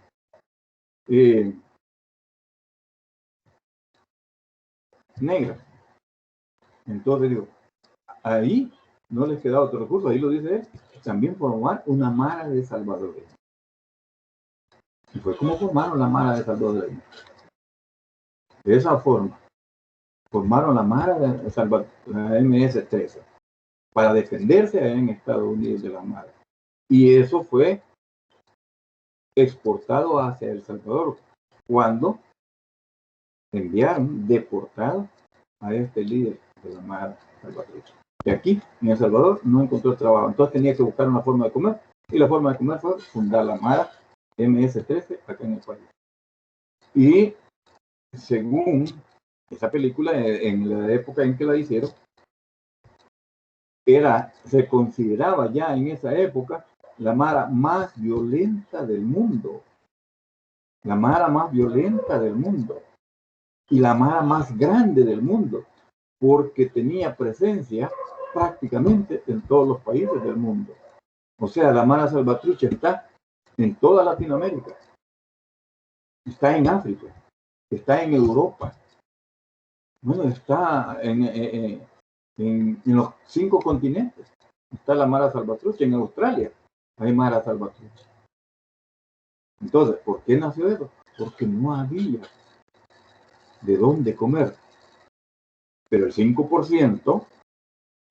[SPEAKER 1] negra. Entonces digo, ahí no les queda otro recurso, ahí lo dice él, también formar una mara de salvadoreños. Y fue como formaron la mara de salvadoreños. De esa forma, formaron la mara de la MS-13 para defenderse allá en Estados Unidos de la mara. Y eso fue exportado hacia El Salvador cuando enviaron deportado a este líder de la mara salvadoreña. Y aquí, en El Salvador, no encontró trabajo. Entonces tenía que buscar una forma de comer. Y la forma de comer fue fundar la mara MS-13 acá en el país. Y según esa película, en la época en que la hicieron, se consideraba ya en esa época la mara más violenta del mundo. La mara más violenta del mundo. Y la mara más grande del mundo. Porque tenía presencia prácticamente en todos los países del mundo. O sea, la mara salvatrucha está en toda Latinoamérica. Está en África. Está en Europa. Bueno, está en los 5 continentes. Está la mara salvatrucha. En Australia hay mara salvatrucha. Entonces, ¿por qué nació eso? Porque no había de dónde comer. Pero el 5%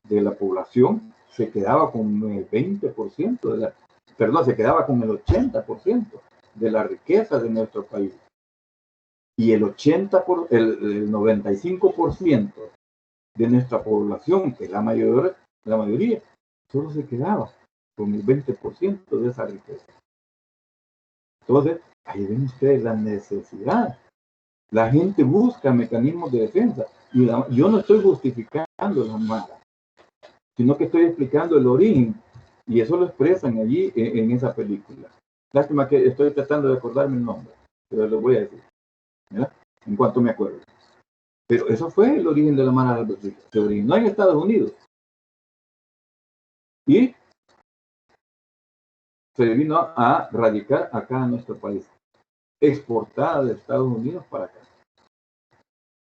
[SPEAKER 1] de la población se quedaba con el 20% se quedaba con el 80% de la riqueza de nuestro país. Y el 95% de nuestra población, que es la mayoría, solo se quedaba con el 20% de esa riqueza. Entonces, ahí ven ustedes la necesidad. La gente busca mecanismos de defensa. Y yo no estoy justificando las maras, sino que estoy explicando el origen. Y eso lo expresan allí en esa película. Lástima que estoy tratando de acordarme el nombre, pero lo voy a decir, ¿verdad? En cuanto me acuerdo. Pero eso fue el origen de la mara salvatrucha. Se originó en Estados Unidos. Y se vino a radicar acá en nuestro país. Exportada de Estados Unidos para acá.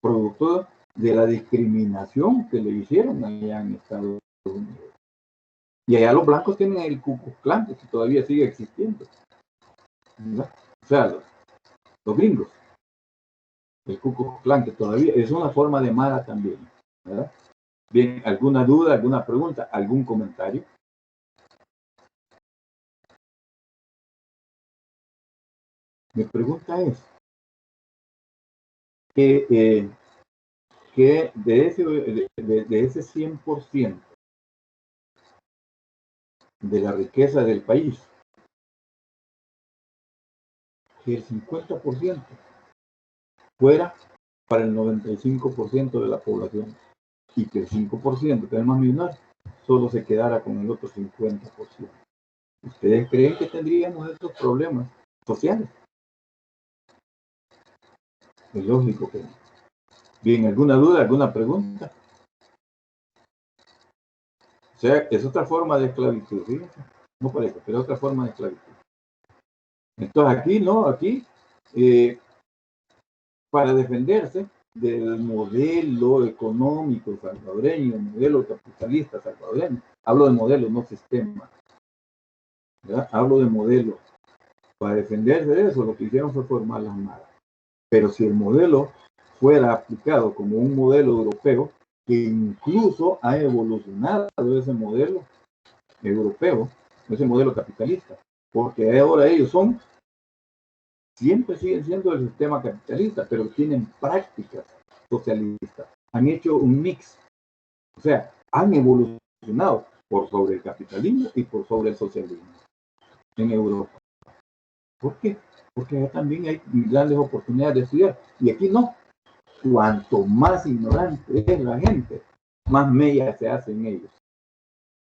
[SPEAKER 1] Producto de la discriminación que le hicieron allá en Estados Unidos. Y allá los blancos tienen el Ku Klux Klan, que todavía sigue existiendo. ¿Verdad? O sea, los gringos. El Ku Klux Klan, que todavía es una forma de mara también. ¿Verdad? Bien, ¿alguna duda, alguna pregunta, algún comentario? Mi pregunta es que de ese 100% de la riqueza del país, que el 50% fuera para el 95% de la población y que el 5%, que es el más millonario, solo se quedara con el otro 50%. ¿Ustedes creen que tendríamos estos problemas sociales? Es lógico que no. Bien, ¿alguna duda, alguna pregunta? O sea, es otra forma de esclavitud, fíjense. No parece, pero es otra forma de esclavitud. Entonces aquí, no, aquí, para defenderse del modelo económico salvadoreño, modelo capitalista salvadoreño, hablo de modelo, no sistema, ¿verdad? Hablo de modelo. Para defenderse de eso, lo que hicieron fue formar las maras. Pero si el modelo fuera aplicado como un modelo europeo, que incluso ha evolucionado ese modelo europeo, ese modelo capitalista, porque ahora ellos siempre siguen siendo el sistema capitalista, pero tienen prácticas socialistas. Han hecho un mix, o sea, han evolucionado por sobre el capitalismo y por sobre el socialismo en Europa. ¿Por qué? Porque allá también hay grandes oportunidades de estudiar, y aquí no. Cuanto más ignorante es la gente, más mella se hace en ellos.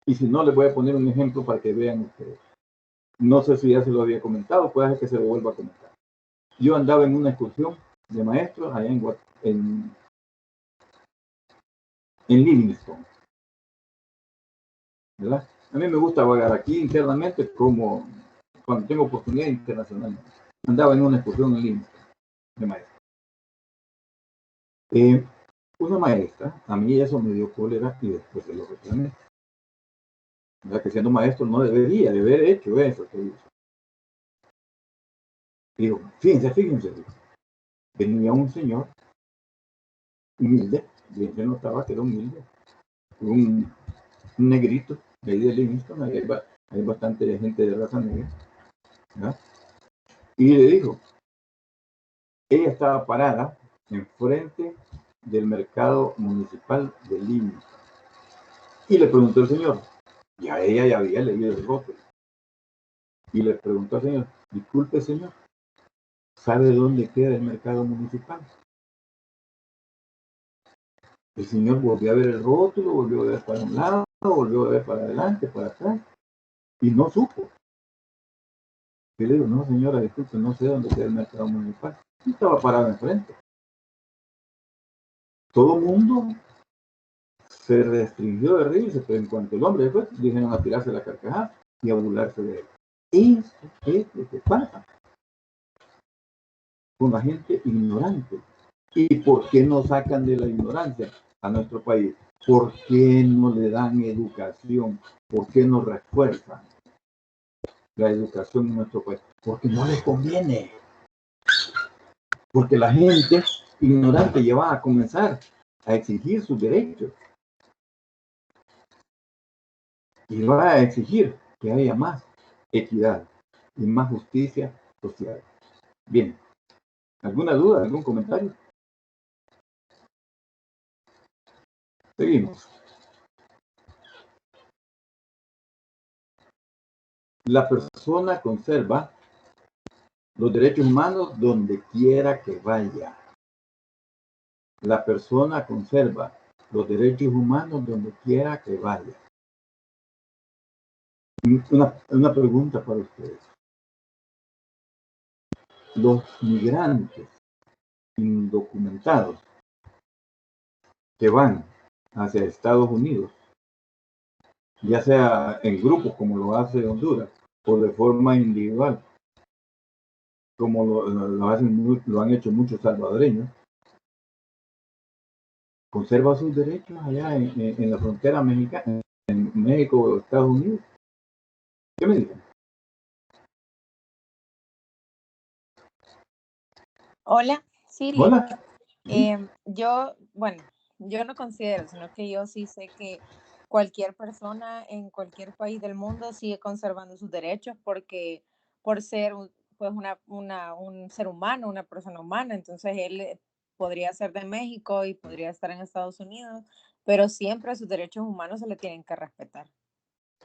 [SPEAKER 1] Y si no, les voy a poner un ejemplo para que vean ustedes. No sé si ya se lo había comentado, puede ser que se lo vuelva a comentar. Yo andaba en una excursión de maestros allá en Livingston, ¿verdad? A mí me gusta vagar aquí internamente como cuando tengo oportunidad internacional. Andaba en una excursión en Livingston de maestros. Una maestra, a mí eso me dio cólera y después se lo reclamé. ¿Verdad? Que siendo maestro no debería de haber hecho eso que hizo. Digo, fíjense, venía un señor humilde, bien se notaba que era humilde, un negrito, de ahí de Livingston, hay bastante gente de raza negra, ¿verdad? Y le dijo, ella estaba parada enfrente del mercado municipal de Livingston. Y le preguntó el señor, ya ella ya había leído el rótulo. Y le preguntó al señor, disculpe señor, ¿sabe dónde queda el mercado municipal? El señor volvió a ver el rótulo, volvió a ver para un lado, volvió a ver para adelante, para atrás, y no supo. Yo le digo, no señora, disculpe, no sé dónde queda el mercado municipal. Y estaba parado enfrente. Todo el mundo se restringió de reírse, pero en cuanto el hombre después dijeron a tirarse la carcajada y a burlarse de él. Eso es lo que pasa con la gente ignorante. ¿Y por qué no sacan de la ignorancia a nuestro país? ¿Por qué no le dan educación? ¿Por qué no refuerzan la educación en nuestro país? Porque no les conviene. Porque la gente ignorante ya va a comenzar a exigir sus derechos. Y va a exigir que haya más equidad y más justicia social. Bien. ¿Alguna duda? ¿Algún comentario? Seguimos. La persona conserva los derechos humanos donde quiera que vaya. La persona conserva los derechos humanos donde quiera que vaya. Una pregunta para ustedes. Los migrantes indocumentados que van hacia Estados Unidos, ya sea en grupos como lo hace Honduras, o de forma individual, como lo han hecho muchos salvadoreños, conserva sus derechos allá en la frontera mexicana, en México o Estados Unidos. ¿Qué me dicen?
[SPEAKER 15] Hola, Silly.
[SPEAKER 1] Hola.
[SPEAKER 15] Yo no considero, sino que yo sí sé que cualquier persona en cualquier país del mundo sigue conservando sus derechos porque por ser pues un ser humano, una persona humana, entonces él podría ser de México y podría estar en Estados Unidos, pero siempre sus derechos humanos se le tienen que respetar.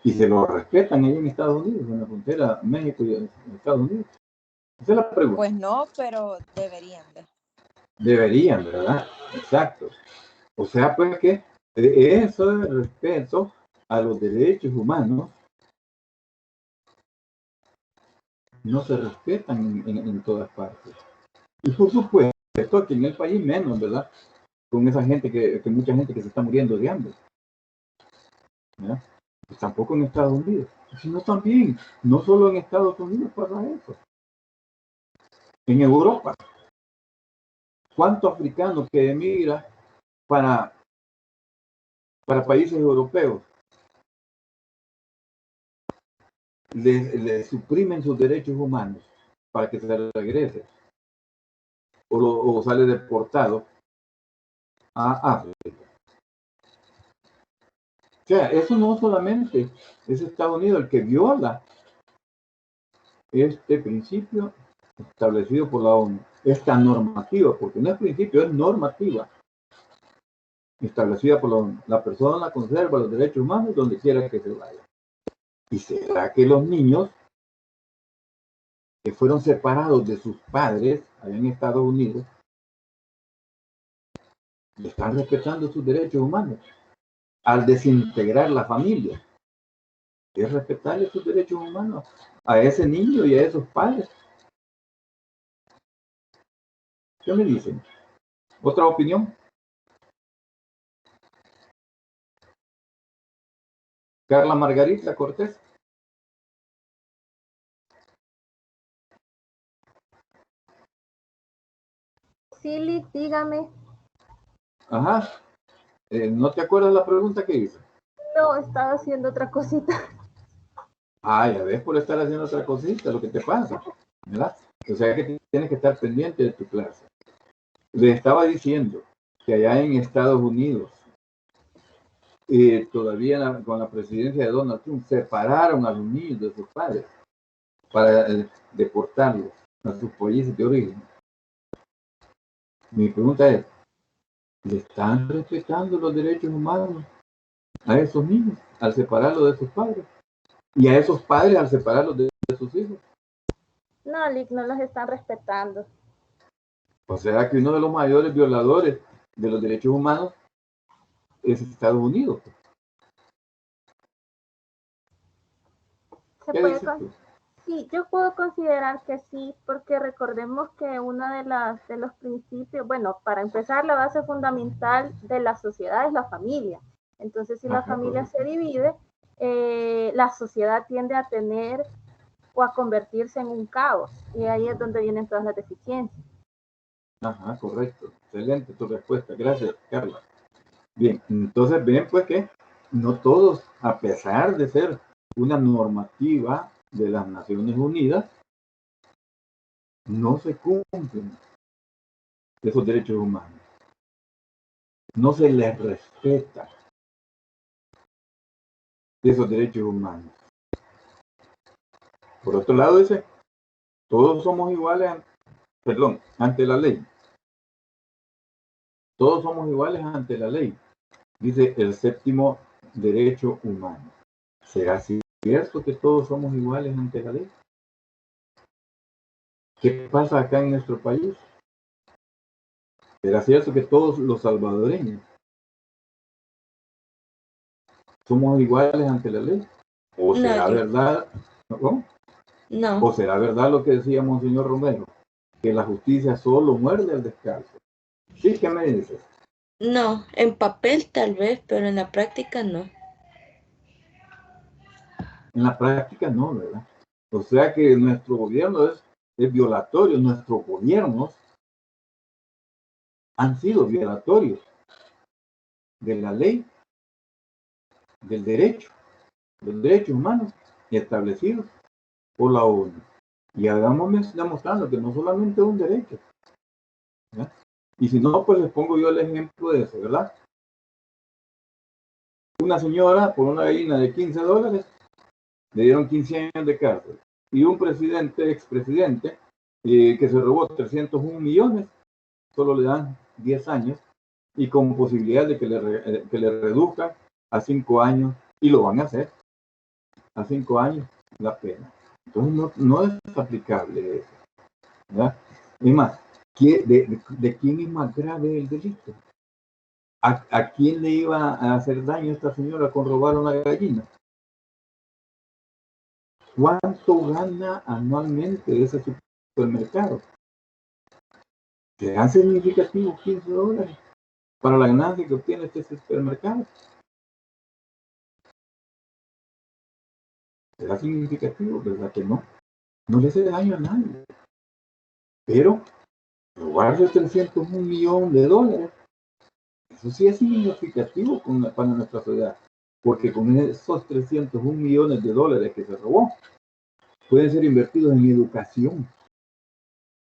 [SPEAKER 1] Y se lo respetan ahí en Estados Unidos, en la frontera México y Estados Unidos. Esa es la pregunta.
[SPEAKER 15] Pues no, pero deberían de.
[SPEAKER 1] Deberían, ¿verdad? Exacto. O sea, pues que eso de respeto a los derechos humanos no se respetan en todas partes. Y por supuesto, aquí en el país menos, ¿verdad? Con esa gente que mucha gente que se está muriendo de hambre. ¿Verdad? Pues tampoco en Estados Unidos, sino también, no solo en Estados Unidos pasa eso. En Europa, ¿cuántos africanos que emigran para países europeos les suprimen sus derechos humanos para que se regrese o sale deportado a África? O sea, eso no solamente es Estados Unidos el que viola este principio establecido por la ONU, esta normativa, porque no es principio, es normativa establecida por la ONU. La persona conserva los derechos humanos donde quiera que se vaya. ¿Y será que los niños que fueron separados de sus padres allá en Estados Unidos le están respetando sus derechos humanos al desintegrar la familia? Es respetarle sus derechos humanos a ese niño y a esos padres. ¿Qué me dicen? ¿Otra opinión? Carla Margarita Cortés.
[SPEAKER 16] Silly, dígame.
[SPEAKER 1] Ajá. ¿No te acuerdas la pregunta que hice?
[SPEAKER 16] No, estaba haciendo otra cosita.
[SPEAKER 1] Ah, ya ves, por estar haciendo otra cosita, lo que te pasa, ¿verdad? O sea que tienes que estar pendiente de tu clase. Le estaba diciendo que allá en Estados Unidos, todavía con la presidencia de Donald Trump, separaron a los niños de sus padres para deportarlos a sus países de origen. Mi pregunta es, ¿le están respetando los derechos humanos a esos niños al separarlos de sus padres? Y a esos padres al separarlos de sus hijos.
[SPEAKER 16] No, Lick, no los están respetando.
[SPEAKER 1] O sea que uno de los mayores violadores de los derechos humanos es Estados Unidos.
[SPEAKER 16] Sí, yo puedo considerar que sí, porque recordemos que uno de los principios, bueno, para empezar, la base fundamental de la sociedad es la familia. Entonces, si la familia se divide, la sociedad tiende a tener o a convertirse en un caos. Y ahí es donde vienen todas las deficiencias.
[SPEAKER 1] Ajá, correcto. Excelente tu respuesta. Gracias, Carla. Bien, entonces ven pues que no todos, a pesar de ser una normativa de las Naciones Unidas, no se cumplen esos derechos humanos. No se les respeta esos derechos humanos. Por otro lado dice, todos somos iguales, ante la ley. Todos somos iguales ante la ley, dice el séptimo derecho humano. ¿Será cierto que todos somos iguales ante la ley? ¿Qué pasa acá en nuestro país? ¿Será cierto que todos los salvadoreños somos iguales ante la ley? ¿O será verdad?
[SPEAKER 4] No.
[SPEAKER 1] ¿O será verdad lo que decía Monseñor Romero? Que la justicia solo muerde al descalzo. ¿Sí? ¿Qué me dices?
[SPEAKER 4] No, en papel tal vez, pero en la práctica no.
[SPEAKER 1] En la práctica no, ¿verdad? O sea que nuestro gobierno es violatorio, nuestros gobiernos han sido violatorios de la ley, del derecho, de los derechos humanos establecidos por la ONU. Y hagamos demostrando que no solamente es un derecho, ¿verdad? Y si no, pues les pongo yo el ejemplo de eso, ¿verdad? Una señora por una gallina de $15 le dieron 15 años de cárcel. Y un presidente, expresidente, que se robó 301 millones, solo le dan 10 años y con posibilidad de que le reduzcan a 5 años, y lo van a hacer, a 5 años la pena. Entonces no es aplicable eso, ¿verdad? Es más, ¿de quién es más grave el delito? ¿A quién le iba a hacer daño a esta señora con robar una gallina? ¿Cuánto gana anualmente ese supermercado? ¿Será significativo $15 para la ganancia que obtiene este supermercado? ¿Será significativo? ¿Verdad que no? No le hace daño a nadie. Pero robarse 301 millones de dólares, eso sí es significativo para nuestra sociedad. Porque con esos 301 millones de dólares que se robó, pueden ser invertidos en educación,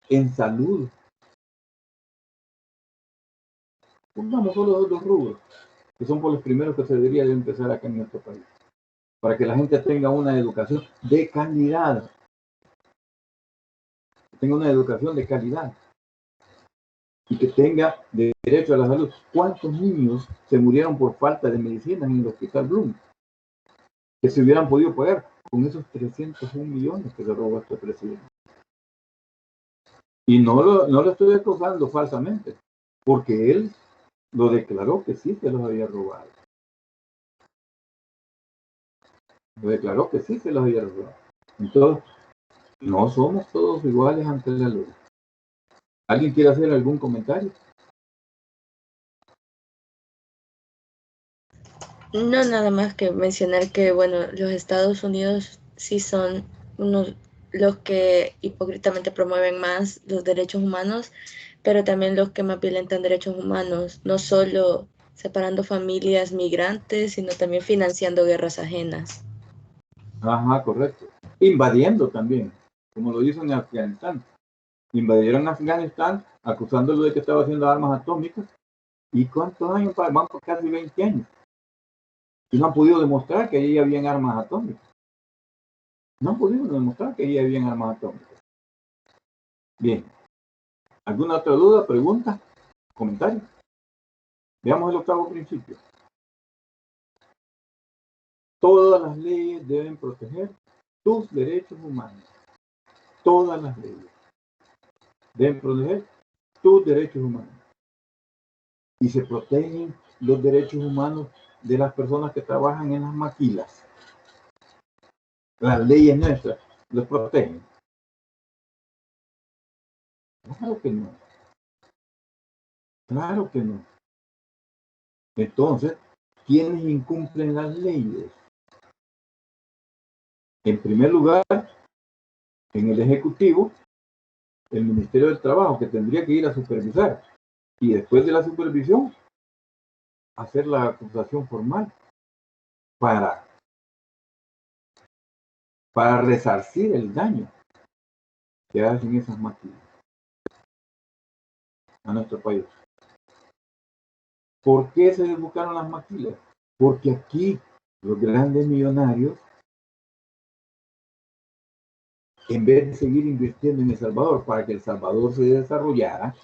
[SPEAKER 1] en salud. Pongamos solo los dos rubros, que son por los primeros que se debería de empezar acá en nuestro país, para que la gente tenga una educación de calidad. Tenga una educación de calidad y que tenga derecho a la salud. ¿Cuántos niños se murieron por falta de medicinas en el Hospital Bloom? Que se hubieran podido pagar con esos 301 millones que se robó este presidente. Y no lo estoy acusando falsamente, porque él lo declaró que sí se los había robado. Lo declaró que sí se los había robado. Entonces, no somos todos iguales ante la ley. ¿Alguien quiere hacer algún comentario?
[SPEAKER 4] No, nada más que mencionar que, bueno, los Estados Unidos sí son los que hipócritamente promueven más los derechos humanos, pero también los que más violentan derechos humanos, no solo separando familias migrantes, sino también financiando guerras ajenas.
[SPEAKER 1] Ajá, correcto. Invadiendo también, como lo hizo en Afganistán. Invadieron Afganistán acusándolo de que estaba haciendo armas atómicas. ¿Y cuántos años? Van por casi 20 años. Y no han podido demostrar que allí habían armas atómicas. No han podido demostrar que allí habían armas atómicas. Bien. ¿Alguna otra duda, pregunta, comentario? Veamos el octavo principio. Todas las leyes deben proteger tus derechos humanos. Todas las leyes deben proteger tus derechos humanos. Y se protegen los derechos humanos de las personas que trabajan en las maquilas. Las leyes nuestras los protegen. Claro que no. Claro que no. Entonces, ¿quiénes incumplen las leyes? En primer lugar, en el Ejecutivo, el Ministerio del Trabajo, que tendría que ir a supervisar. Y después de la supervisión, hacer la acusación formal para resarcir el daño que hacen esas máquinas a nuestro país. ¿Por qué se buscaron las maquilas? Porque aquí los grandes millonarios, en vez de seguir invirtiendo en El Salvador para que El Salvador se desarrollara,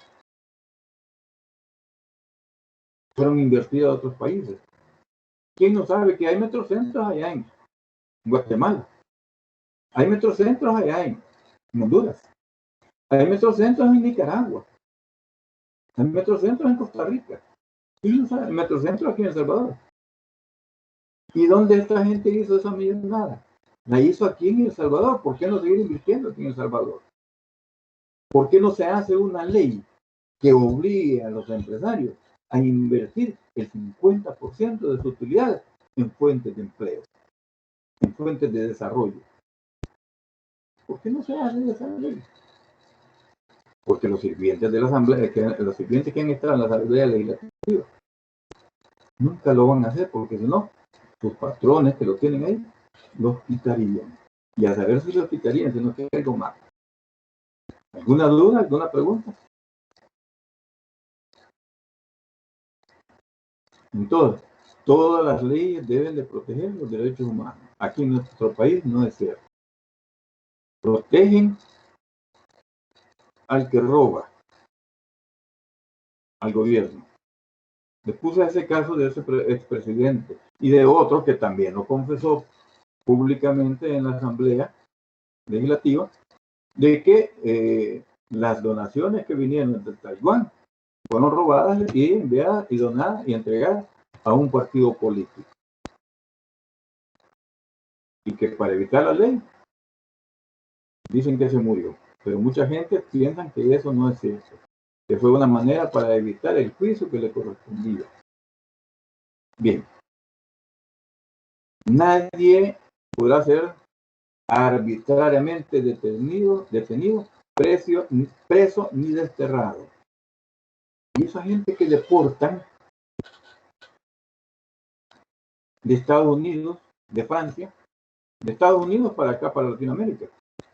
[SPEAKER 1] fueron invertidos a otros países. ¿Quién no sabe que hay metrocentros allá en Guatemala? Hay metrocentros allá en Honduras. Hay metrocentros en Nicaragua. Hay metrocentros en Costa Rica. ¿Quién no sabe? Hay metrocentros aquí en El Salvador. ¿Y dónde esta gente hizo esa millonada? La hizo aquí en El Salvador. ¿Por qué no seguir invirtiendo aquí en El Salvador? ¿Por qué no se hace una ley que obligue a los empresarios a invertir el 50% de sus utilidades en fuentes de empleo, en fuentes de desarrollo. ¿Por qué no se hace esa ley? Porque los sirvientes de la Asamblea, los sirvientes que han estado en la Asamblea Legislativa, nunca lo van a hacer, porque si no, sus patrones que lo tienen ahí, los quitarían. Y a saber si los quitarían, si no queda algo más. ¿Alguna duda? ¿Alguna pregunta? Entonces, todas las leyes deben de proteger los derechos humanos. Aquí en nuestro país no es cierto. Protegen al que roba, al gobierno. Les puse ese caso de ese expresidente y de otro que también lo confesó públicamente en la Asamblea Legislativa, de que las donaciones que vinieron de Taiwán fueron robadas y enviadas y donadas y entregadas a un partido político. Y que para evitar la ley, dicen que se murió. Pero mucha gente piensa que eso no es cierto. Que fue una manera para evitar el juicio que le correspondía. Bien. Nadie podrá ser arbitrariamente detenido, preso ni desterrado. Y esa gente que deportan de Estados Unidos, de Francia, de Estados Unidos para acá, para Latinoamérica,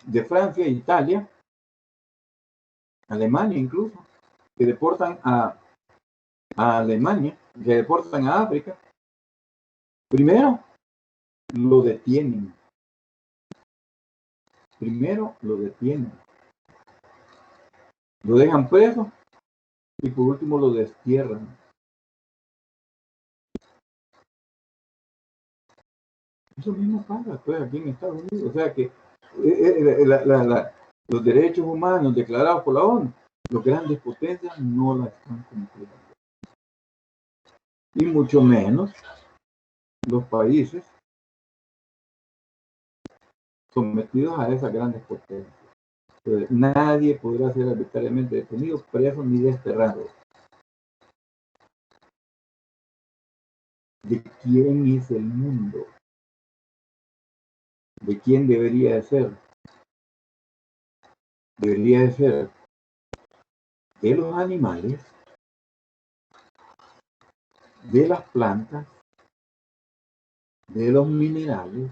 [SPEAKER 1] de Francia, Italia, Alemania incluso, que deportan a Alemania, que deportan a África, primero lo detienen. Lo dejan preso y por último lo destierran. Eso mismo pasa pues, aquí en Estados Unidos. O sea que los derechos humanos declarados por la ONU, las grandes potencias no la están cumpliendo. Y mucho menos los países sometidos a esas grandes potencias. Entonces, nadie podrá ser arbitrariamente detenido, preso ni desterrado. ¿De quién es el mundo? ¿De quién debería de ser? Debería de ser de los animales, de las plantas, de los minerales,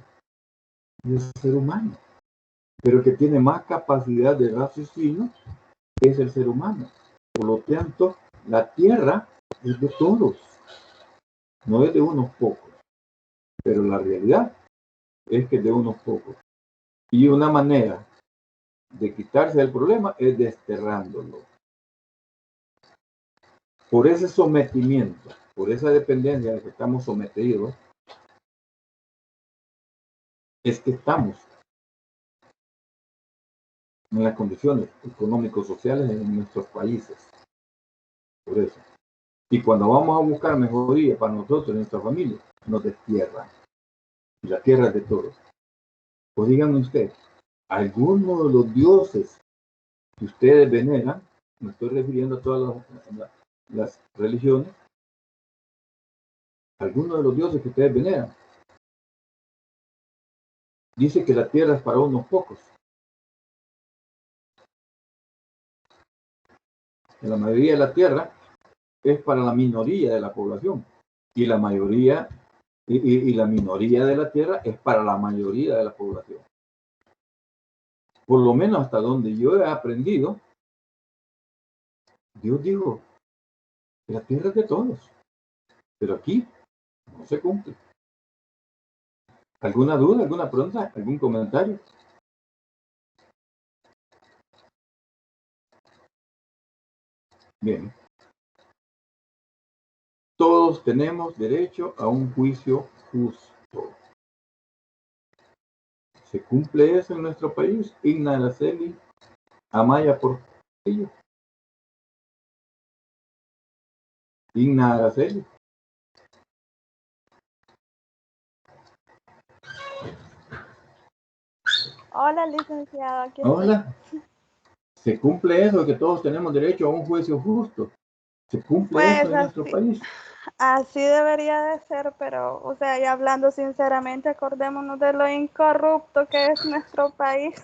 [SPEAKER 1] del ser humano. Pero que tiene más capacidad de raciocinio es el ser humano. Por lo tanto, la tierra es de todos, no es de unos pocos. Pero la realidad es que es de unos pocos. Y una manera de quitarse del problema es desterrándolo. Por ese sometimiento, por esa dependencia a la que estamos sometidos, es que estamos en las condiciones económico-sociales en nuestros países. Por eso. Y cuando vamos a buscar mejoría para nosotros y nuestra familia, nos destierran. Y la tierra es de todos. Pues díganme ustedes, ¿alguno de los dioses que ustedes veneran, me estoy refiriendo a todas las religiones, alguno de los dioses que ustedes veneran, dice que la tierra es para unos pocos? Que la mayoría de la tierra es para la minoría de la población. Y la mayoría, y la minoría de la tierra es para la mayoría de la población. Por lo menos hasta donde yo he aprendido, Dios dijo que la tierra es de todos. Pero aquí no se cumple. ¿Alguna duda, alguna pregunta, algún comentario? Bien. Todos tenemos derecho a un juicio justo. ¿Se cumple eso en nuestro país? Igna Araceli Amaya Portillo. Igna Araceli.
[SPEAKER 17] Hola, licenciado.
[SPEAKER 1] Hola. ¿Se cumple eso, que todos tenemos derecho a un juicio justo? ¿Se cumple
[SPEAKER 17] Pues
[SPEAKER 1] eso en nuestro país?
[SPEAKER 17] así debería de ser, pero, o sea, y hablando sinceramente, acordémonos de lo incorrupto que es nuestro país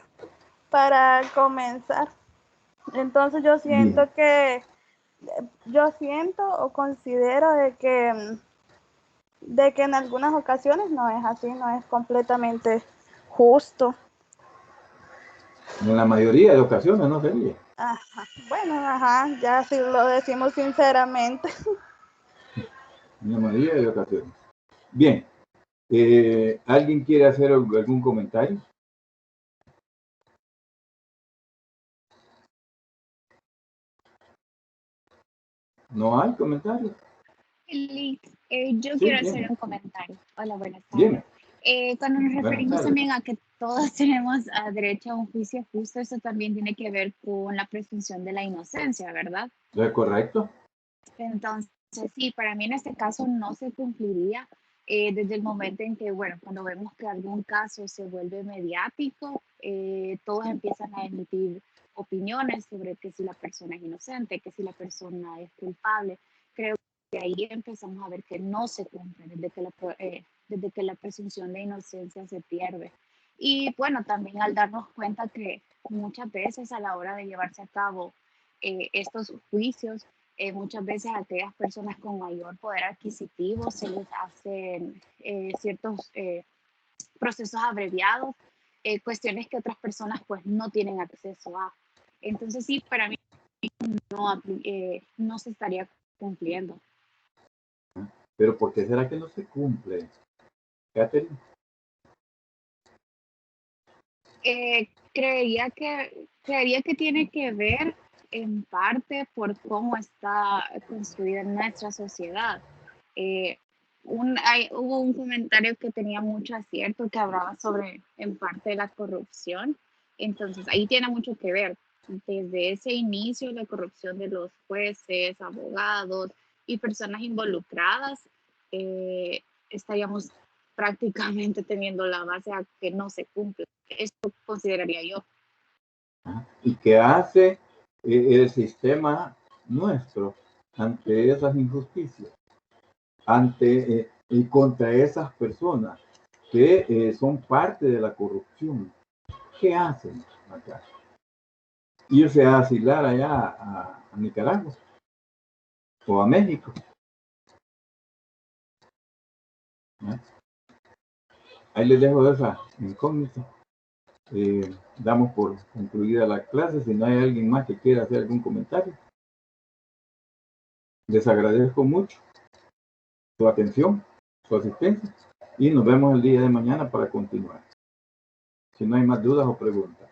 [SPEAKER 17] para comenzar. Entonces yo siento o considero de que en algunas ocasiones no es así, no es completamente justo.
[SPEAKER 1] En la mayoría de ocasiones no sería.
[SPEAKER 17] Ajá. Bueno, ya si lo decimos sinceramente.
[SPEAKER 1] En la mayoría de ocasiones. Bien. ¿Alguien quiere hacer algún comentario? ¿No hay comentarios?
[SPEAKER 18] Liz, yo
[SPEAKER 1] Sí,
[SPEAKER 18] quiero
[SPEAKER 1] dime.
[SPEAKER 18] hacer un comentario. Hola, buenas
[SPEAKER 1] Dime.
[SPEAKER 18] tardes. Cuando nos
[SPEAKER 1] Buenas
[SPEAKER 18] referimos
[SPEAKER 1] tardes.
[SPEAKER 18] también a que todos tenemos derecho a un juicio justo, eso también tiene que ver con la presunción de la inocencia, ¿verdad?
[SPEAKER 1] ¿Es correcto?
[SPEAKER 18] Entonces, sí, para mí en este caso no se cumpliría desde el momento en que, bueno, cuando vemos que algún caso se vuelve mediático, todos empiezan a emitir opiniones sobre que si la persona es inocente, que si la persona es culpable. Creo que ahí empezamos a ver que no se cumple desde que la presunción de inocencia se pierde. Y bueno, también al darnos cuenta que muchas veces a la hora de llevarse a cabo estos juicios, muchas veces a aquellas personas con mayor poder adquisitivo se les hacen ciertos procesos abreviados, cuestiones que otras personas pues no tienen acceso a. Entonces sí, para mí no se estaría cumpliendo.
[SPEAKER 1] Pero ¿por qué será que no se cumple, Catherine?
[SPEAKER 18] Creería que tiene que ver en parte por cómo está construida nuestra sociedad. Hubo un comentario que tenía mucho acierto que hablaba sobre en parte de la corrupción. Entonces ahí tiene mucho que ver. Desde ese inicio, la corrupción de los jueces, abogados y personas involucradas, estaríamos prácticamente teniendo la base a que no se cumple. Esto consideraría yo.
[SPEAKER 1] ¿Y qué hace el sistema nuestro ante esas injusticias? Y contra esas personas que son parte de la corrupción. ¿Qué hacen acá? Irse a asilar allá a Nicaragua o a México. Ahí les dejo esa incógnita. Damos por concluida la clase. Si no hay alguien más que quiera hacer algún comentario, les agradezco mucho su atención, su asistencia y nos vemos el día de mañana para continuar. Si no hay más dudas o preguntas.